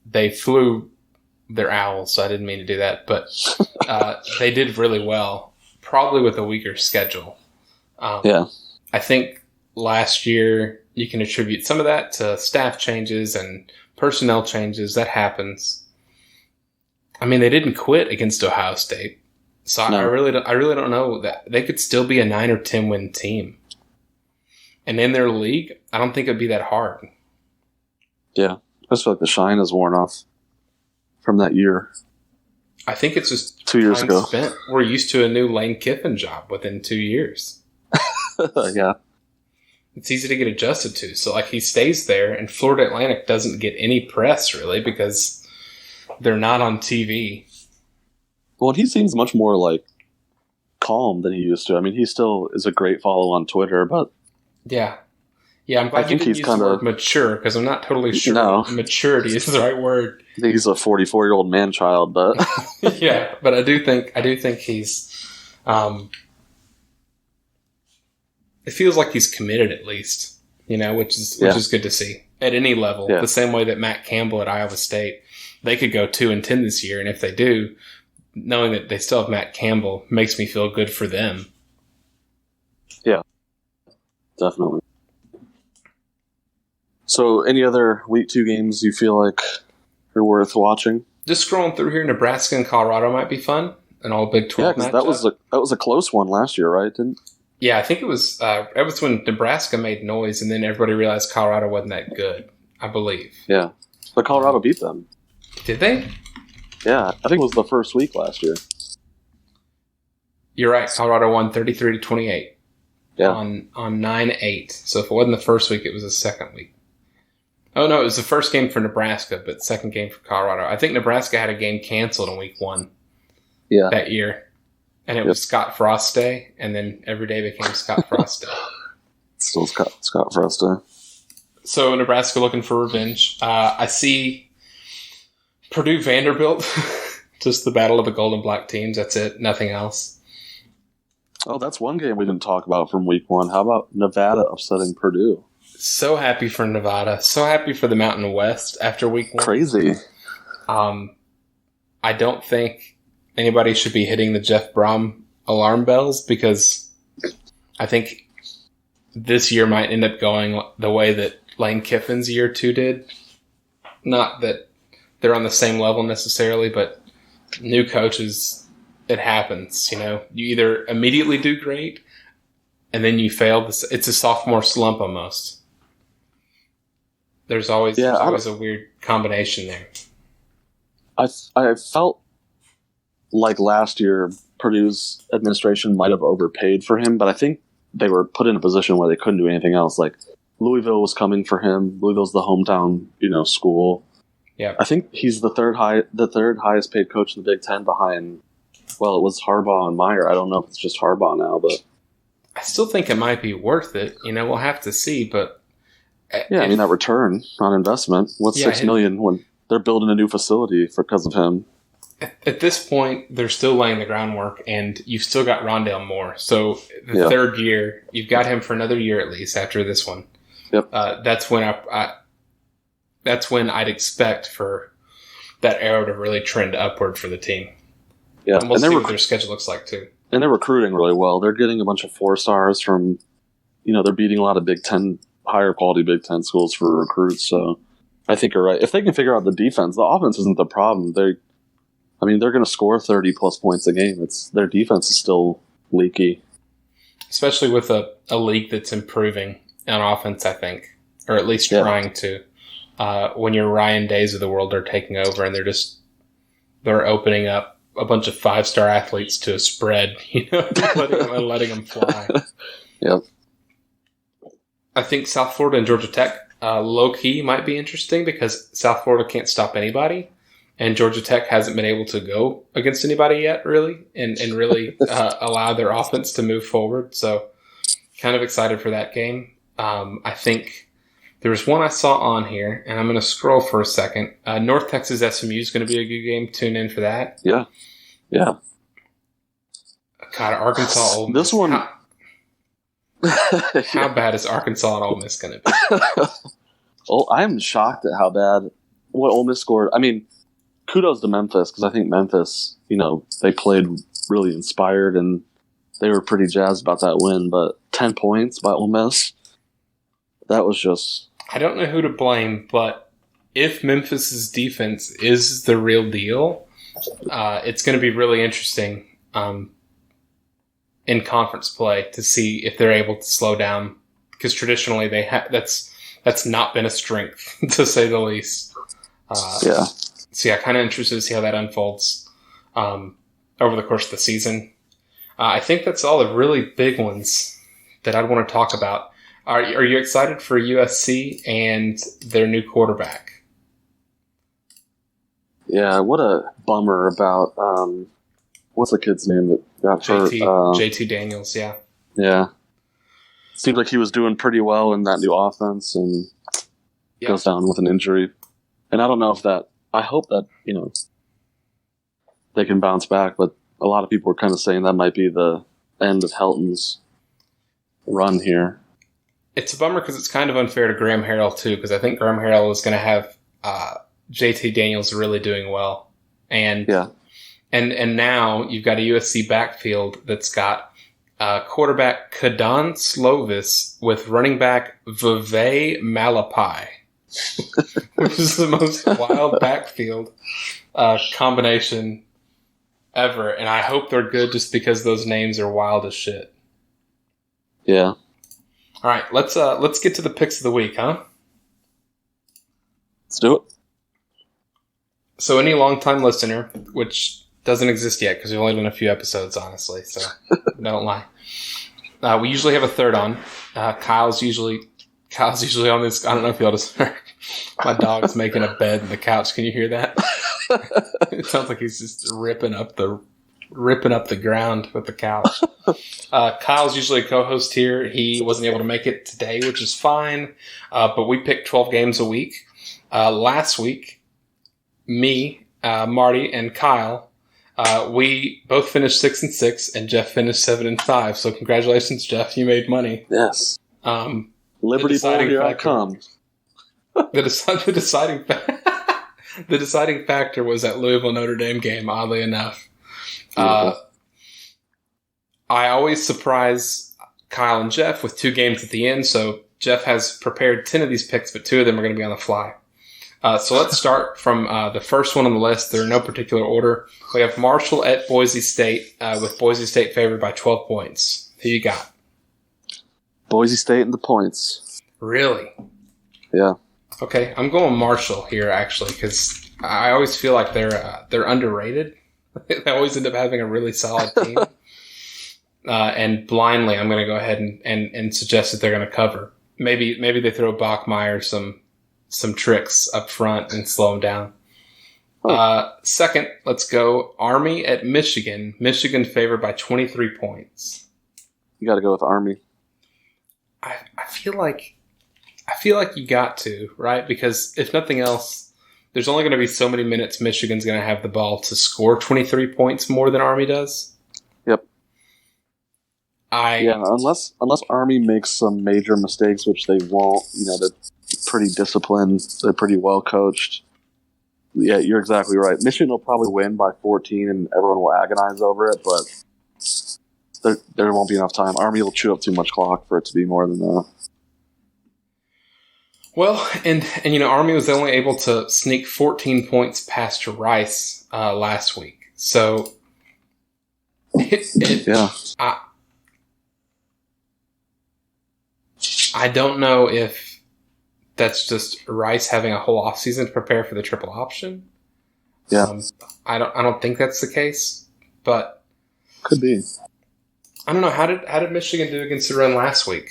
Speaker 1: they flew their owls. So I didn't mean to do that, but they did really well, probably with a weaker schedule. I think last year you can attribute some of that to staff changes and personnel changes. That happens. I mean, they didn't quit against Ohio State. So no. I really don't know that they could still be a 9 or 10 win team. And in their league, I don't think it'd be that hard.
Speaker 3: Yeah. I just feel like the shine has worn off from that year.
Speaker 1: I think it's just
Speaker 3: 2 years ago.
Speaker 1: We're used to a new Lane Kiffin job within 2 years.
Speaker 3: Yeah.
Speaker 1: It's easy to get adjusted to. So, like, he stays there, and Florida Atlantic doesn't get any press, really, because they're not on TV.
Speaker 3: Well, he seems much more, like, calm than he used to. I mean, he still is a great follow on Twitter, but...
Speaker 1: Yeah. Yeah, I'm glad you didn't use the word mature, because I'm not totally sure maturity is the right word.
Speaker 3: I think he's a 44-year-old man-child, but...
Speaker 1: Yeah, but I do think he's... it feels like he's committed, at least, which is good to see at any level. Yeah. The same way that Matt Campbell at Iowa State, they could go 2-10 this year, and if they do, knowing that they still have Matt Campbell makes me feel good for them.
Speaker 3: Yeah, definitely. So, any other Week 2 games you feel like are worth watching?
Speaker 1: Just scrolling through here, Nebraska and Colorado might be fun. An all Big 12 matchup.
Speaker 3: That was a close one last year, right?
Speaker 1: Yeah, I think it was when Nebraska made noise, and then everybody realized Colorado wasn't that good, I believe.
Speaker 3: Yeah, but Colorado beat them.
Speaker 1: Did they?
Speaker 3: Yeah, I think it was the first week last year.
Speaker 1: You're right. Colorado won 33-28
Speaker 3: on
Speaker 1: 9-8. So if it wasn't the first week, it was the second week. Oh, no, it was the first game for Nebraska, but second game for Colorado. I think Nebraska had a game canceled in week 1 that year. And it was Scott Frost Day, and then every day became Scott Frost Day.
Speaker 3: Still Scott Frost Day.
Speaker 1: So Nebraska looking for revenge. I see Purdue Vanderbilt, just the battle of the Golden Black teams. That's it. Nothing else.
Speaker 3: Oh, that's one game we didn't talk about from week 1. How about Nevada upsetting Purdue?
Speaker 1: So happy for Nevada. So happy for the Mountain West after week 1.
Speaker 3: Crazy.
Speaker 1: I don't think anybody should be hitting the Jeff Brohm alarm bells, because I think this year might end up going the way that Lane Kiffin's year 2 did. Not that they're on the same level necessarily, but new coaches, it happens. You either immediately do great and then you fail. It's a sophomore slump almost. There's always a weird combination there.
Speaker 3: I felt like last year Purdue's administration might have overpaid for him, but I think they were put in a position where they couldn't do anything else. Like, Louisville was coming for him. Louisville's the hometown, school.
Speaker 1: Yeah,
Speaker 3: I think he's the third highest paid coach in the Big Ten behind. Well, it was Harbaugh and Meyer. I don't know if it's just Harbaugh now, but
Speaker 1: I still think it might be worth it. We'll have to see. But
Speaker 3: yeah, that return on investment. What's $6 million when they're building a new facility because of him?
Speaker 1: At this point, they're still laying the groundwork, and you've still got Rondale Moore. So the third year, you've got him for another year at least after this one.
Speaker 3: Yep.
Speaker 1: That's when I'd expect for that arrow to really trend upward for the team.
Speaker 3: Yeah,
Speaker 1: and we'll see what their schedule looks like too.
Speaker 3: And they're recruiting really well. They're getting a bunch of 4-stars from, they're beating a lot of Big Ten, higher quality Big Ten schools for recruits. So I think you're right. If they can figure out the defense, the offense isn't the problem. They're going to score 30-plus points a game. Their defense is still leaky.
Speaker 1: Especially with a league that's improving on offense, I think. Or at least trying to. When your Ryan Days of the world are taking over, and they're opening up a bunch of 5-star athletes to a spread, letting them fly.
Speaker 3: Yep.
Speaker 1: I think South Florida and Georgia Tech, low-key, might be interesting because South Florida can't stop anybody. And Georgia Tech hasn't been able to go against anybody yet, really, and really allow their offense to move forward. So kind of excited for that game. I think there was one I saw on here, and I'm going to scroll for a second. North Texas SMU is going to be a good game. Tune in for that.
Speaker 3: Yeah. Yeah.
Speaker 1: God, Arkansas Ole Miss.
Speaker 3: This one...
Speaker 1: How bad is Arkansas and Ole Miss going to be?
Speaker 3: Well, I'm shocked at how bad what Ole Miss scored. I mean, kudos to Memphis because I think Memphis, they played really inspired and they were pretty jazzed about that win. But 10 points by Ole Miss, that was just...
Speaker 1: I don't know who to blame, but if Memphis's defense is the real deal, it's going to be really interesting in conference play to see if they're able to slow down, because traditionally that's not been a strength to say the least.
Speaker 3: Yeah.
Speaker 1: So yeah, kind of interested to see how that unfolds over the course of the season. I think that's all the really big ones that I'd want to talk about. Are you excited for USC and their new quarterback?
Speaker 3: Yeah, what a bummer about what's the kid's name that got hurt?
Speaker 1: JT Daniels, yeah.
Speaker 3: Yeah. Seems like he was doing pretty well in that new offense and goes down with an injury. And I don't know if I hope that, they can bounce back, but a lot of people are kind of saying that might be the end of Helton's run here. It's
Speaker 1: a bummer because it's kind of unfair to Graham Harrell, too, because I think Graham Harrell is going to have JT Daniels really doing well. And now you've got a USC backfield that's got quarterback Kadon Slovis with running back Vivek Malapai, which is the most wild backfield combination ever. And I hope they're good just because those names are wild as shit.
Speaker 3: Yeah.
Speaker 1: All right, let's get to the picks of the week, huh?
Speaker 3: Let's do it.
Speaker 1: So any longtime listener, which doesn't exist yet because we've only done a few episodes, honestly, so don't lie. We usually have a third on. Kyle's usually on this. I don't know if y'all just heard. My dog's making a bed in the couch. Can you hear that? It sounds like he's just ripping up the ground with the couch. Kyle's usually a co-host here. He wasn't able to make it today, which is fine. But we picked 12 games a week. Last week, me, Marty, and Kyle, we both finished 6-6, and Jeff finished 7-5. So congratulations, Jeff. You made money.
Speaker 3: Yes. Liberty Bowl, here I come.
Speaker 1: The deciding factor was that Louisville Notre Dame game, oddly enough. I always surprise Kyle and Jeff with 2 games at the end, so Jeff has prepared 10 of these picks, but 2 of them are going to be on the fly. So let's start from the first one on the list. They're in no particular order. We have Marshall at Boise State, with Boise State favored by 12 points. Who you got?
Speaker 3: Boise State and the points.
Speaker 1: Really?
Speaker 3: Yeah.
Speaker 1: Okay, I'm going Marshall here, actually, because I always feel like they're underrated. They always end up having a really solid team. And blindly, I'm going to go ahead and suggest that they're going to cover. Maybe they throw Bachmeier some tricks up front and slow him down. Second, let's go Army at Michigan. Michigan favored by 23 points.
Speaker 3: You got to go with Army.
Speaker 1: I feel like you got to, right? Because if nothing else, there's only going to be so many minutes Michigan's going to have the ball to score 23 points more than Army does.
Speaker 3: Yep. Unless Army makes some major mistakes, which they won't. They're pretty disciplined. They're pretty well coached. Yeah, you're exactly right. Michigan will probably win by 14, and everyone will agonize over it, but there won't be enough time. Army will chew up too much clock for it to be more than that.
Speaker 1: Well, and Army was only able to sneak 14 points past Rice last week. So, I don't know if that's just Rice having a whole offseason to prepare for the triple option.
Speaker 3: Yeah.
Speaker 1: I don't think that's the case, but
Speaker 3: could be.
Speaker 1: I don't know. How did Michigan do against the run last week?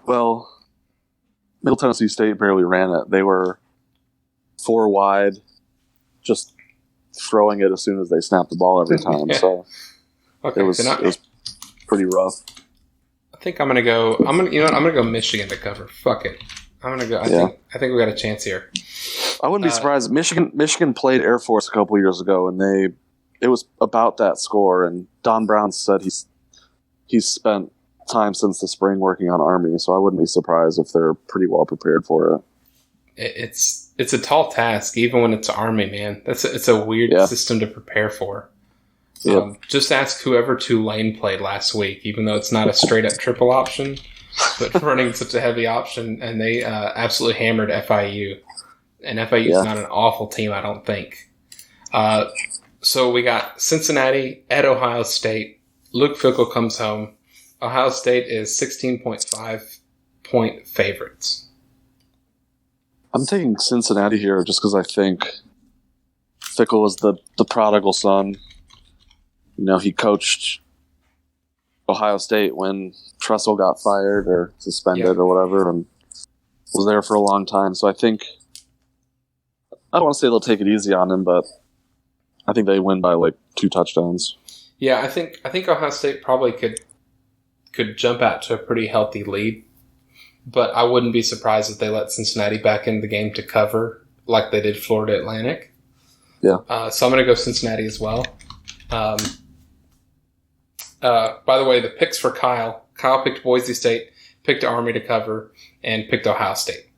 Speaker 3: Well, Middle Tennessee State barely ran it. They were 4 wide, just throwing it as soon as they snapped the ball every time. Yeah. So
Speaker 1: okay,
Speaker 3: it was pretty rough.
Speaker 1: I think I'm gonna go. I'm gonna go Michigan to cover. Fuck it. I'm gonna go. I think we got a chance here.
Speaker 3: I wouldn't be surprised. Michigan played Air Force a couple years ago, and it was about that score. And Don Brown said he's spent time since the spring working on Army, so I wouldn't be surprised if they're pretty well prepared for it.
Speaker 1: It's a tall task, even when it's Army, man. It's a weird system to prepare for.
Speaker 3: Yep.
Speaker 1: Just ask whoever Tulane played last week, even though it's not a straight-up triple option, but running such a heavy option, and they absolutely hammered FIU. And FIU is not an awful team, I don't think. So we got Cincinnati at Ohio State. Luke Fickell comes home. Ohio State is 16.5-point favorites.
Speaker 3: I'm taking Cincinnati here just because I think Fickell was the prodigal son. You know, he coached Ohio State when Tressel got fired or suspended or whatever, and was there for a long time. So I think, I don't want to say they'll take it easy on him, but I think they win by like 2 touchdowns.
Speaker 1: Yeah, I think Ohio State probably could jump out to a pretty healthy lead, but I wouldn't be surprised if they let Cincinnati back into the game to cover like they did Florida Atlantic.
Speaker 3: Yeah.
Speaker 1: So I'm going to go Cincinnati as well. By the way, the picks for Kyle picked Boise State, picked Army to cover, and picked Ohio State.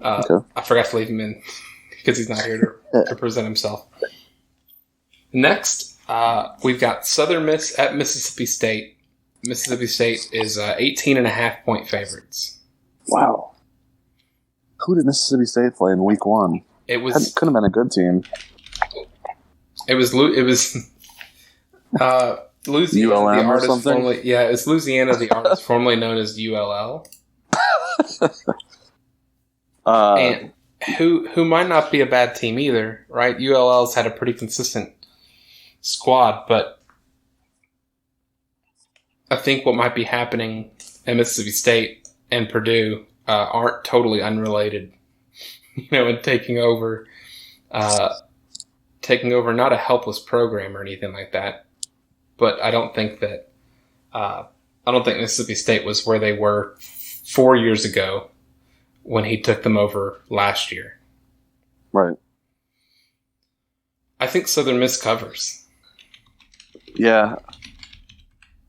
Speaker 1: I forgot to leave him in because he's not here to present himself. Next, we've got Southern Miss at Mississippi State. Mississippi State is 18.5-point favorites.
Speaker 3: Wow. Who did Mississippi State play in week 1? It could have been a good team.
Speaker 1: It was Louisiana,
Speaker 3: ULM
Speaker 1: the artist
Speaker 3: or something?
Speaker 1: formerly, it's Louisiana, the artist formerly known as ULL. And who might not be a bad team either, right? ULL's had a pretty consistent squad, but I think what might be happening at Mississippi State and Purdue aren't totally unrelated, and taking over not a helpless program or anything like that. But I don't think Mississippi State was where they were 4 years ago when he took them over last year.
Speaker 3: Right.
Speaker 1: I think Southern Miss covers.
Speaker 3: Yeah.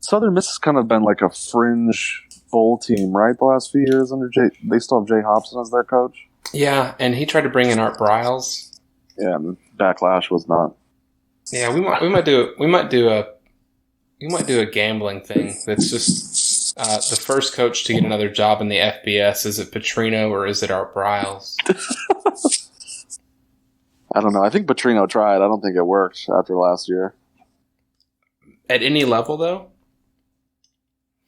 Speaker 3: Southern Miss has kind of been like a fringe bowl team, right? The last few years under they still have Jay Hobson as their coach.
Speaker 1: Yeah, and he tried to bring in Art Briles.
Speaker 3: Yeah, and backlash was not.
Speaker 1: Yeah, we might do a gambling thing. That's just the first coach to get another job in the FBS. Is it Petrino or is it Art Briles?
Speaker 3: I don't know. I think Petrino tried. I don't think it worked after last year.
Speaker 1: At any level, though.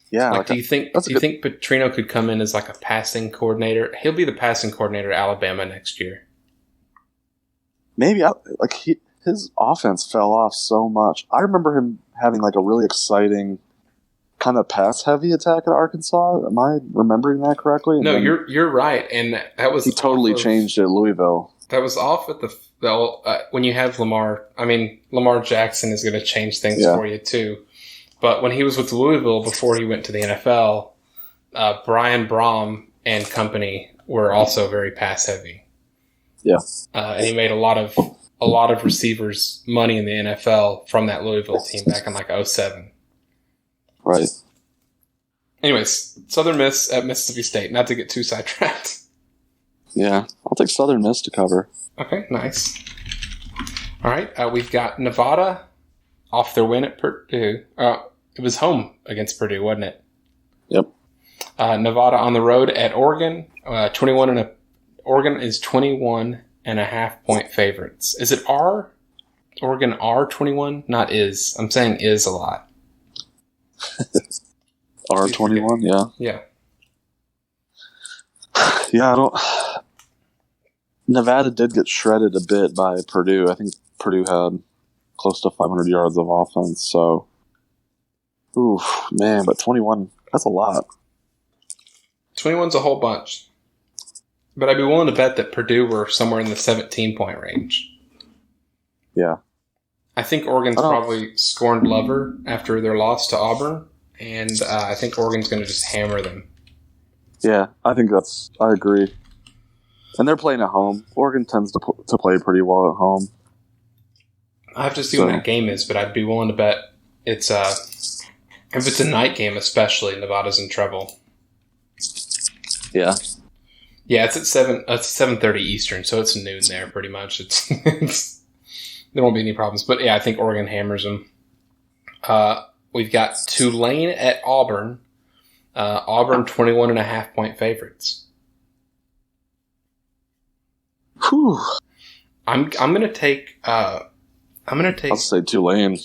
Speaker 3: Yeah.
Speaker 1: Do you think Petrino could come in as like a passing coordinator? He'll be the passing coordinator at Alabama next year.
Speaker 3: Maybe. His offense fell off so much. I remember him having like a really exciting kind of pass-heavy attack at Arkansas. Am I remembering that correctly?
Speaker 1: No, you're right, and that was
Speaker 3: he totally changed at Louisville.
Speaker 1: That was off at the when you have Lamar. I mean, Lamar Jackson is going to change things for you too. But when he was with Louisville before he went to the NFL, Brian Brohm and company were also very pass-heavy.
Speaker 3: Yeah,
Speaker 1: and he made a lot of receivers money in the NFL from that Louisville team back in like 2007.
Speaker 3: Right.
Speaker 1: Anyways, Southern Miss at Mississippi State. Not to get too sidetracked.
Speaker 3: Yeah, I'll take Southern Miss to cover.
Speaker 1: Okay, nice. All right, we've got Nevada off their win at Purdue. It was home against Purdue, wasn't it?
Speaker 3: Yep.
Speaker 1: Nevada on the road at Oregon. Oregon is 21.5-point favorites. Is it R? Oregon R 21? Not is. I'm saying is a lot.
Speaker 3: R21, yeah.
Speaker 1: Yeah.
Speaker 3: Yeah, I don't. Nevada did get shredded a bit by Purdue. I think Purdue had close to 500 yards of offense, so. Ooh, man, but 21, that's a lot.
Speaker 1: 21's a whole bunch. But I'd be willing to bet that Purdue were somewhere in the 17-point range.
Speaker 3: Yeah.
Speaker 1: I think Oregon's probably scorned Lover after their loss to Auburn, and I think Oregon's going to just hammer them.
Speaker 3: Yeah, I agree. And they're playing at home. Oregon tends to play pretty well at home.
Speaker 1: I have to see when that game is, but I'd be willing to bet it's If it's a night game, especially, Nevada's in trouble.
Speaker 3: Yeah.
Speaker 1: Yeah, it's at 7:30 Eastern, so it's noon there pretty much. There won't be any problems. But yeah, I think Oregon hammers them. We've got Tulane at Auburn. Auburn 21.5-point favorites.
Speaker 3: Whew.
Speaker 1: I'm gonna take.
Speaker 3: I'll say Tulane.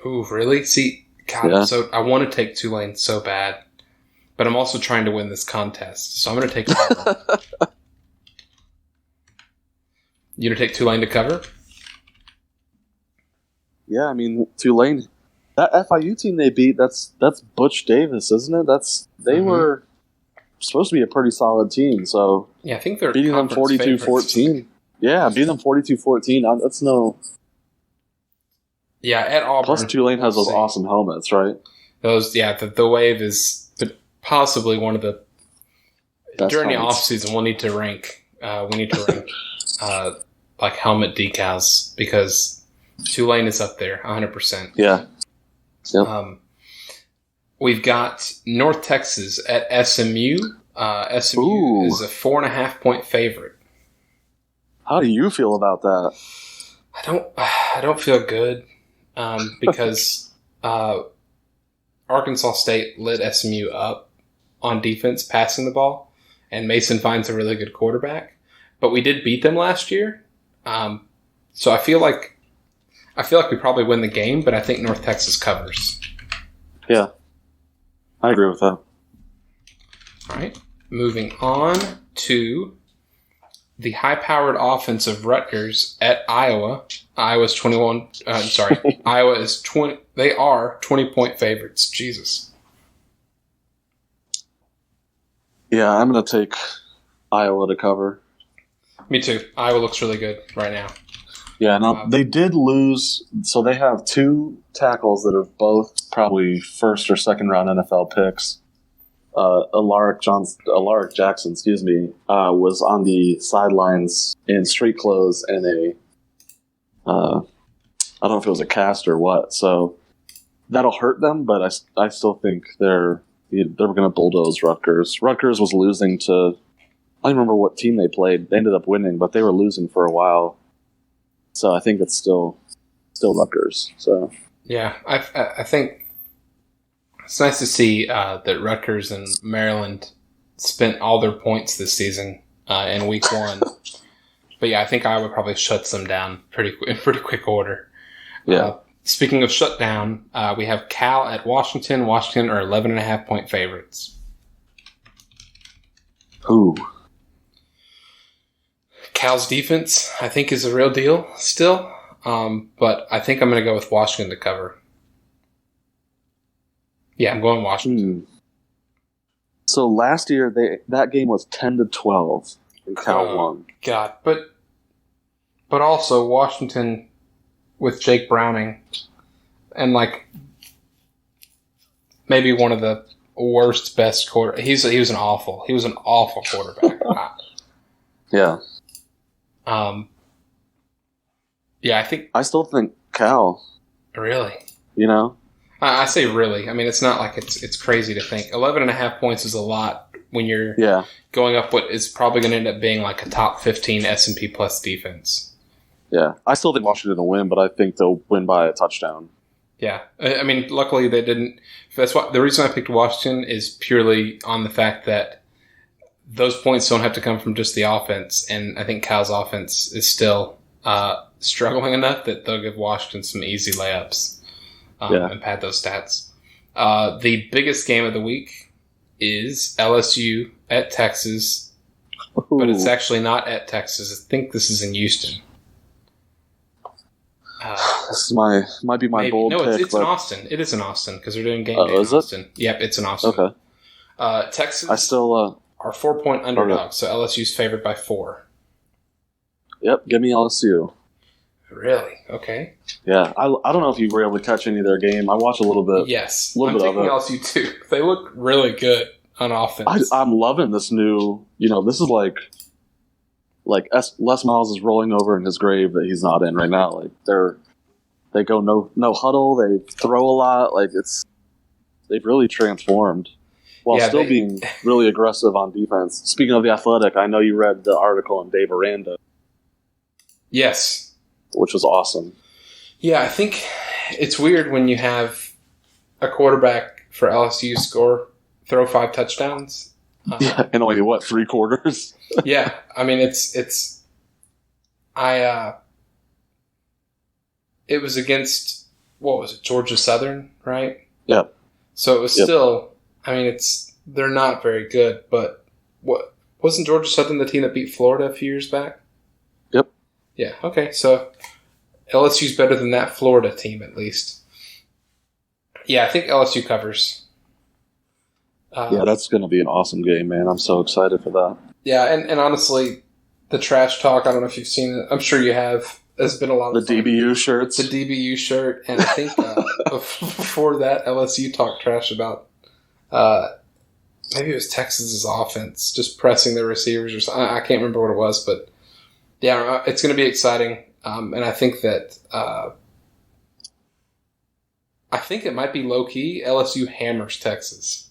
Speaker 1: Ooh, really? See, God,
Speaker 3: Yeah.
Speaker 1: so I want to take Tulane so bad, but I'm also trying to win this contest, so I'm gonna take Auburn. You gonna take Tulane to cover?
Speaker 3: Yeah, I mean Tulane. That FIU team they beat, that's Butch Davis, isn't it? They were supposed to be a pretty solid team, so
Speaker 1: Yeah, I think they're
Speaker 3: beating them
Speaker 1: conference
Speaker 3: 42-14. Yeah, beating them 42-14. That's no.
Speaker 1: Yeah, at Auburn.
Speaker 3: Plus Tulane has those awesome helmets, right?
Speaker 1: Those, yeah, the Wave is possibly one of the
Speaker 3: Best
Speaker 1: during
Speaker 3: helmets.
Speaker 1: the off season. We'll need to rank. We need to rank like helmet decals because Tulane is up there 100%.
Speaker 3: Yeah. Yep.
Speaker 1: We've got North Texas at SMU. SMU
Speaker 3: Ooh.
Speaker 1: is a 4.5-point favorite.
Speaker 3: How do you feel about that?
Speaker 1: I don't feel good because Arkansas State lit SMU up on defense, passing the ball, and Mason finds a really good quarterback. But we did beat them last year, so I feel like we probably win the game. But I think North Texas covers.
Speaker 3: Yeah, I agree with that.
Speaker 1: All right, moving on to the high-powered offense of Rutgers at Iowa. Iowa's 21. Iowa is 20. They are 20-point favorites. Jesus.
Speaker 3: Yeah, I'm going to take Iowa to cover.
Speaker 1: Me too. Iowa looks really good right now.
Speaker 3: Yeah, no, they did lose. So they have two tackles that are both probably first or second round NFL picks. Alaric Jackson, was on the sidelines in street clothes and I don't know if it was a cast or what. So that'll hurt them, but I still think they're going to bulldoze Rutgers. Rutgers was losing to, I don't remember what team they played. They ended up winning, but they were losing for a while. So I think it's still Rutgers. So
Speaker 1: yeah, I think it's nice to see that Rutgers and Maryland spent all their points this season in week one. But yeah, I think Iowa probably shuts them down in pretty quick order.
Speaker 3: yeah,
Speaker 1: Speaking of shutdown, we have Cal at Washington. Washington are 11.5-point favorites.
Speaker 3: ooh,
Speaker 1: Cal's defense, I think, is a real deal still. But I think I'm going to go with Washington to cover. Yeah, I'm going Washington.
Speaker 3: So last year that game was 10-12 and Cal won.
Speaker 1: God, but also Washington with Jake Browning and like maybe one of the worst best quarter. He was an awful quarterback.
Speaker 3: Yeah.
Speaker 1: Yeah,
Speaker 3: I still think Cal.
Speaker 1: Really.
Speaker 3: You know.
Speaker 1: I say really. I mean, it's not like it's crazy to think 11.5 points is a lot when you're going up what is probably going to end up being like a top 15 S&P plus defense.
Speaker 3: Yeah, I still think Washington will win, but I think they'll win by a touchdown.
Speaker 1: Yeah, I mean, luckily they didn't. That's why the reason I picked Washington is purely on the fact that those points don't have to come from just the offense, and I think Cal's offense is still struggling enough that they'll give Washington some easy layups. And pad those stats. The biggest game of the week is LSU at Texas, but it's actually not at Texas. I think this is in Houston.
Speaker 3: This might be my bold pick.
Speaker 1: No, it's in Austin. It is in Austin because they're doing game day in Austin. Yep, it's in Austin.
Speaker 3: Okay.
Speaker 1: Texas
Speaker 3: I still
Speaker 1: are 4-point underdogs, so LSU's favored by 4.
Speaker 3: Yep, give me LSU.
Speaker 1: Really? Okay.
Speaker 3: Yeah, I don't know if you were able to catch any of their game. I watched a little bit.
Speaker 1: Yes,
Speaker 3: I'm
Speaker 1: taking LSU too. They look really good on offense.
Speaker 3: I'm loving this new. This is like Les Miles is rolling over in his grave that he's not in right now. Like they go no huddle. They throw a lot. Like it's they've really transformed while still being really aggressive on defense. Speaking of The Athletic, I know you read the article on Dave Aranda.
Speaker 1: Yes.
Speaker 3: Which was awesome.
Speaker 1: Yeah, I think it's weird when you have a quarterback for LSU throw 5 touchdowns.
Speaker 3: In only, 3 quarters?
Speaker 1: Yeah, I mean, it was against, what was it, Georgia Southern, right?
Speaker 3: Yep.
Speaker 1: So it was still, I mean, they're not very good, but wasn't Georgia Southern the team that beat Florida a few years back?
Speaker 3: Yep.
Speaker 1: Yeah, okay, so LSU's better than that Florida team, at least. Yeah, I think LSU covers.
Speaker 3: Yeah, that's going to be an awesome game, man. I'm so excited for that.
Speaker 1: Yeah, and honestly, the trash talk, I don't know if you've seen it. I'm sure you have. There's been a lot of
Speaker 3: the DBU shirts.
Speaker 1: The DBU shirt, and I think before that, LSU talked trash about maybe it was Texas's offense, just pressing their receivers or something. I can't remember what it was, but yeah, it's going to be exciting. And I think that it might be low-key. LSU hammers Texas.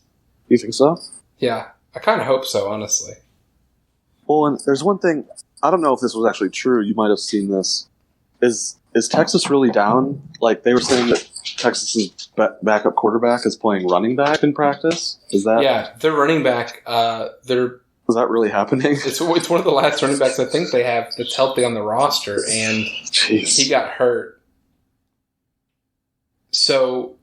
Speaker 3: You think so?
Speaker 1: Yeah, I kind of hope so, honestly.
Speaker 3: Well, and there's one thing, I don't know if this was actually true, you might have seen this. Is Texas really down? Like, they were saying that Texas's backup quarterback is playing running back in practice? Is that...
Speaker 1: Yeah, their running back,
Speaker 3: Is that really happening?
Speaker 1: It's one of the last running backs I think they have that's healthy on the roster, and he got hurt. So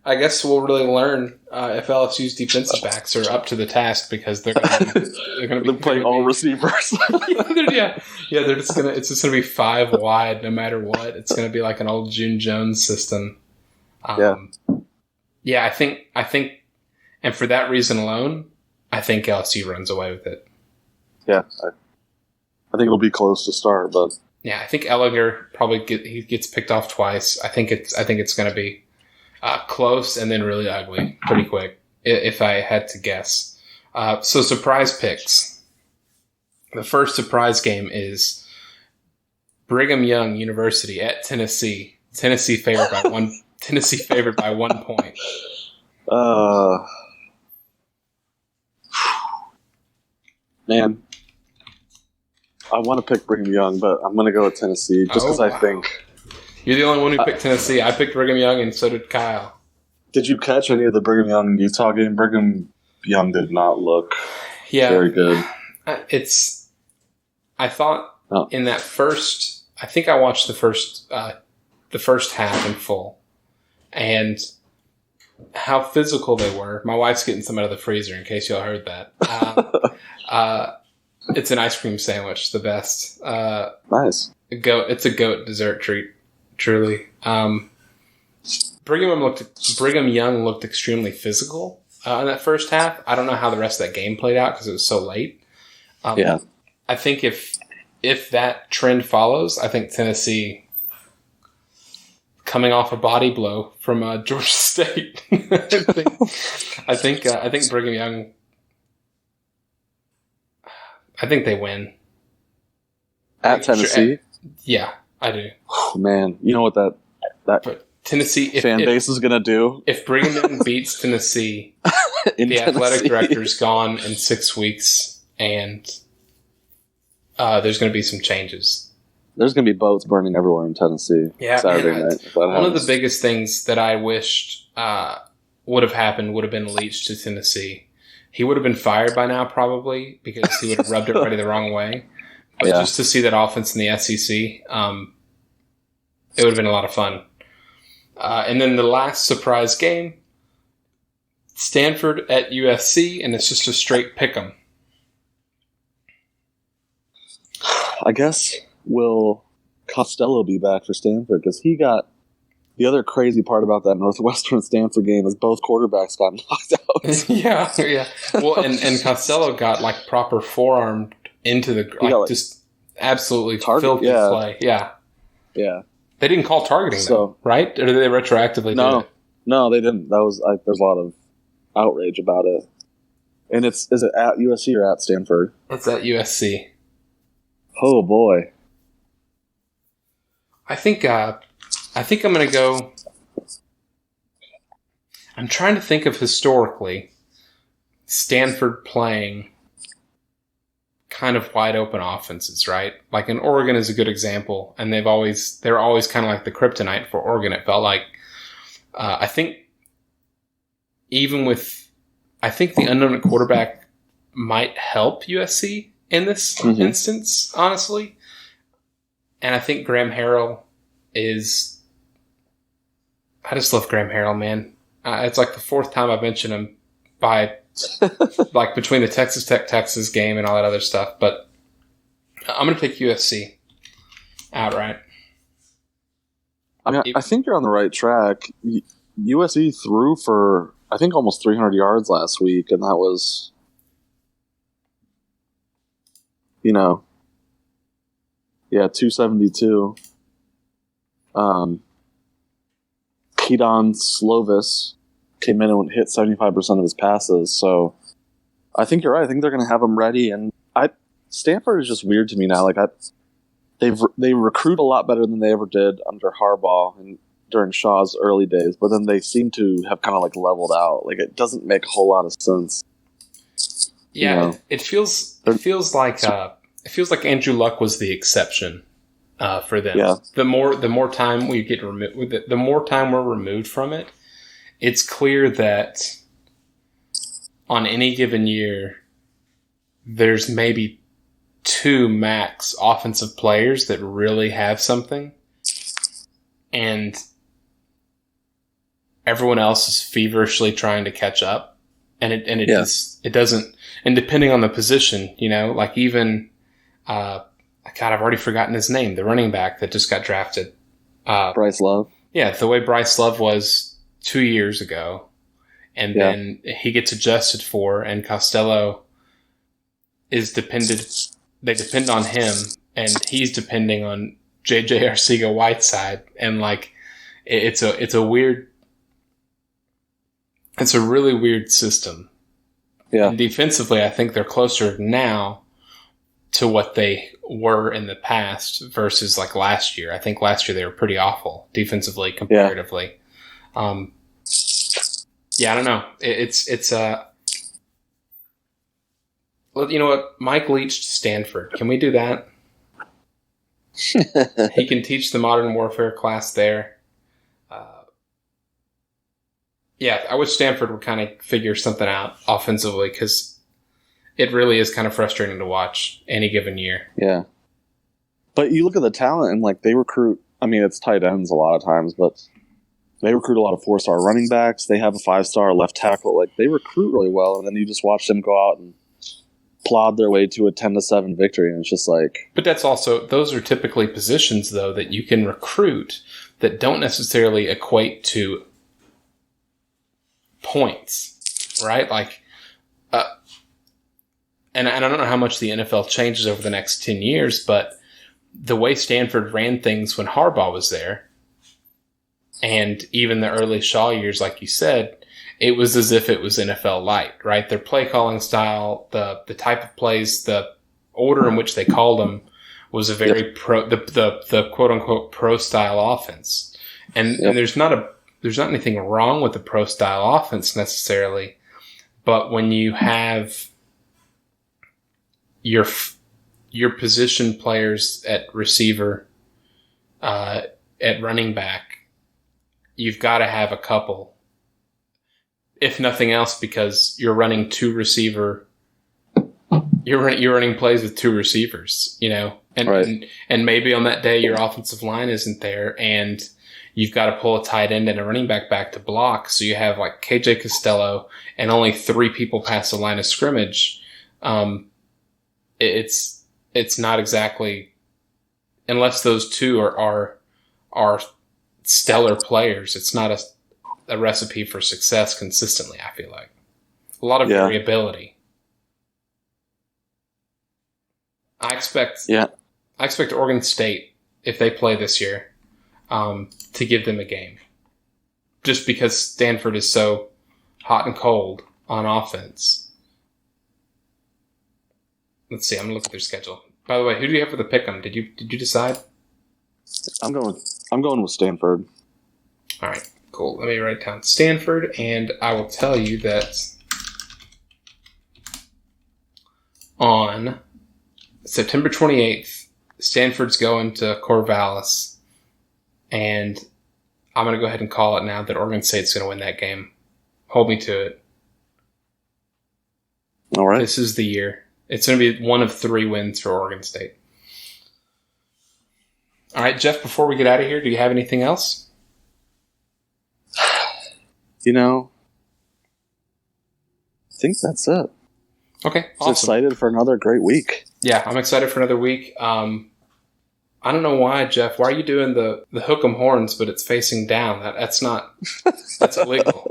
Speaker 1: I guess we'll really learn if LSU's defensive backs are up to the task, because they're going to be
Speaker 3: playing all receivers.
Speaker 1: yeah, they're just gonna. It's just going to be 5 wide, no matter what. It's going to be like an old June Jones system. Yeah. I think, and for that reason alone, I think LSU runs away with it. Yeah,
Speaker 3: I think it'll be close to start, but
Speaker 1: yeah, I think Ellinger probably gets picked off twice. I think it's going to be close and then really ugly pretty quick, if I had to guess. So surprise picks. The first surprise game is Brigham Young University at Tennessee. Tennessee favored by 1. Tennessee favored by 1 point.
Speaker 3: Man, I want to pick Brigham Young, but I'm going to go with Tennessee just because I think...
Speaker 1: You're the only one who picked Tennessee. I picked Brigham Young, and so did Kyle.
Speaker 3: Did you catch any of the Brigham Young Utah game? Brigham Young did not look very good.
Speaker 1: I thought in that first... I think I watched the first half in full, and how physical they were. My wife's getting some out of the freezer, in case y'all heard that. It's an ice cream sandwich, the best.
Speaker 3: Nice.
Speaker 1: It's a goat dessert treat, truly. Brigham Young looked extremely physical in that first half. I don't know how the rest of that game played out because it was so late. I think if that trend follows, I think Tennessee, coming off a body blow from Georgia State, I think Brigham Young. I think they win.
Speaker 3: At Tennessee?
Speaker 1: Yeah, I do.
Speaker 3: Oh, man, you know what that
Speaker 1: but Tennessee
Speaker 3: fan base is going to do?
Speaker 1: If Brigham Young beats Tennessee, the athletic director's gone in 6 weeks, and there's going to be some changes.
Speaker 3: There's going to be boats burning everywhere in Tennessee Saturday night.
Speaker 1: One of the biggest things that I wished would have happened would have been Leach to Tennessee. He would have been fired by now, probably, because he would have rubbed everybody the wrong way. But just to see that offense in the SEC, it would have been a lot of fun. And then the last surprise game, Stanford at USC, and it's just a straight pick 'em.
Speaker 3: I guess, will Costello be back for Stanford? Because he got... The other crazy part about that Northwestern Stanford game is both quarterbacks got knocked out.
Speaker 1: yeah. Well, and Costello got like proper forearmed into the just absolutely filthy play. Yeah. They didn't call targeting though, right? Or did they retroactively do it?
Speaker 3: No, they didn't. That was there's a lot of outrage about it. And is it at USC or at Stanford?
Speaker 1: It's at USC.
Speaker 3: Oh boy.
Speaker 1: I think I'm going to go... I'm trying to think of historically Stanford playing kind of wide open offenses, right? Like, in Oregon is a good example, and they're always kind of like the kryptonite for Oregon. It felt like, I think the unknown at quarterback might help USC in this instance, honestly. And I think Graham Harrell is, I just love Graham Harrell, man. It's like the fourth time I've mentioned him by like between the Texas Tech-Texas game and all that other stuff. But I'm going to pick USC outright.
Speaker 3: I mean, I think you're on the right track. USC threw for, I think, almost 300 yards last week, and that was, 272. Keaton Slovis came in and hit 75% of his passes, so I think you're right. I think they're going to have him ready, and Stanford is just weird to me now. Like, they recruit a lot better than they ever did under Harbaugh and during Shaw's early days, but then they seem to have kind of like leveled out. Like, it doesn't make a whole lot of sense.
Speaker 1: Yeah, it feels like Andrew Luck was the exception for them. Yeah. The more time we get removed, the more time we're removed from it, it's clear that on any given year, there's maybe 2 max offensive players that really have something, and everyone else is feverishly trying to catch up, and it doesn't. And depending on the position, like even God, I've already forgotten his name. The running back that just got drafted,
Speaker 3: Bryce Love. Yeah,
Speaker 1: the way Bryce Love was 2 years ago, and then he gets adjusted for, and Costello is depended. They depend on him, and he's depending on J.J. Arcega-Whiteside, and like it's a really weird system. Yeah. And defensively, I think they're closer now to what they were in the past versus like last year. I think last year they were pretty awful defensively comparatively. I don't know. It's well, you know what? Mike Leach to Stanford. Can we do that? He can teach the modern warfare class there. I wish Stanford would kind of figure something out offensively, because it really is kind of frustrating to watch any given year.
Speaker 3: Yeah. But you look at the talent, and like they recruit, I mean, it's tight ends a lot of times, but they recruit a lot of 4-star running backs. They have a 5-star left tackle. Like, they recruit really well, and then you just watch them go out and plod their way to a 10-7 victory, and it's just like...
Speaker 1: But those are typically positions, though, that you can recruit that don't necessarily equate to points, right? Like, and I don't know how much the NFL changes over the next 10 years, but the way Stanford ran things when Harbaugh was there, and even the early Shaw years, like you said, it was as if it was NFL light, right? Their play calling style, the type of plays, the order in which they called them was a very the quote unquote pro style offense. And there's not anything wrong with the pro style offense necessarily, but when you have your position players at receiver, at running back, you've got to have a couple, if nothing else, because you're running you're running plays with 2 receivers, and, right. and maybe on that day your offensive line isn't there, and you've got to pull a tight end and a running back to block. So you have like KJ Costello and only 3 people past the line of scrimmage. It's not exactly, unless those 2 are stellar players, it's not a recipe for success consistently. I feel like a lot of variability. I expect Oregon State, if they play this year, to give them a game, just because Stanford is so hot and cold on offense. Let's see. I'm gonna look at their schedule. By the way, who do you have for the pick'em? Did you decide?
Speaker 3: I'm going with Stanford.
Speaker 1: All right, cool. Cool. Let me write down Stanford, and I will tell you that on September 28th, Stanford's going to Corvallis, and I'm going to go ahead and call it now that Oregon State's going to win that game. Hold me to it.
Speaker 3: All right.
Speaker 1: This is the year. It's going to be one of 3 wins for Oregon State. All right, Jeff, before we get out of here, do you have anything else?
Speaker 3: You know, I think that's it.
Speaker 1: Okay,
Speaker 3: awesome. Excited for another great week.
Speaker 1: Yeah, I'm excited for another week. I don't know why, Jeff. Why are you doing the hook 'em horns, but it's facing down? That's illegal.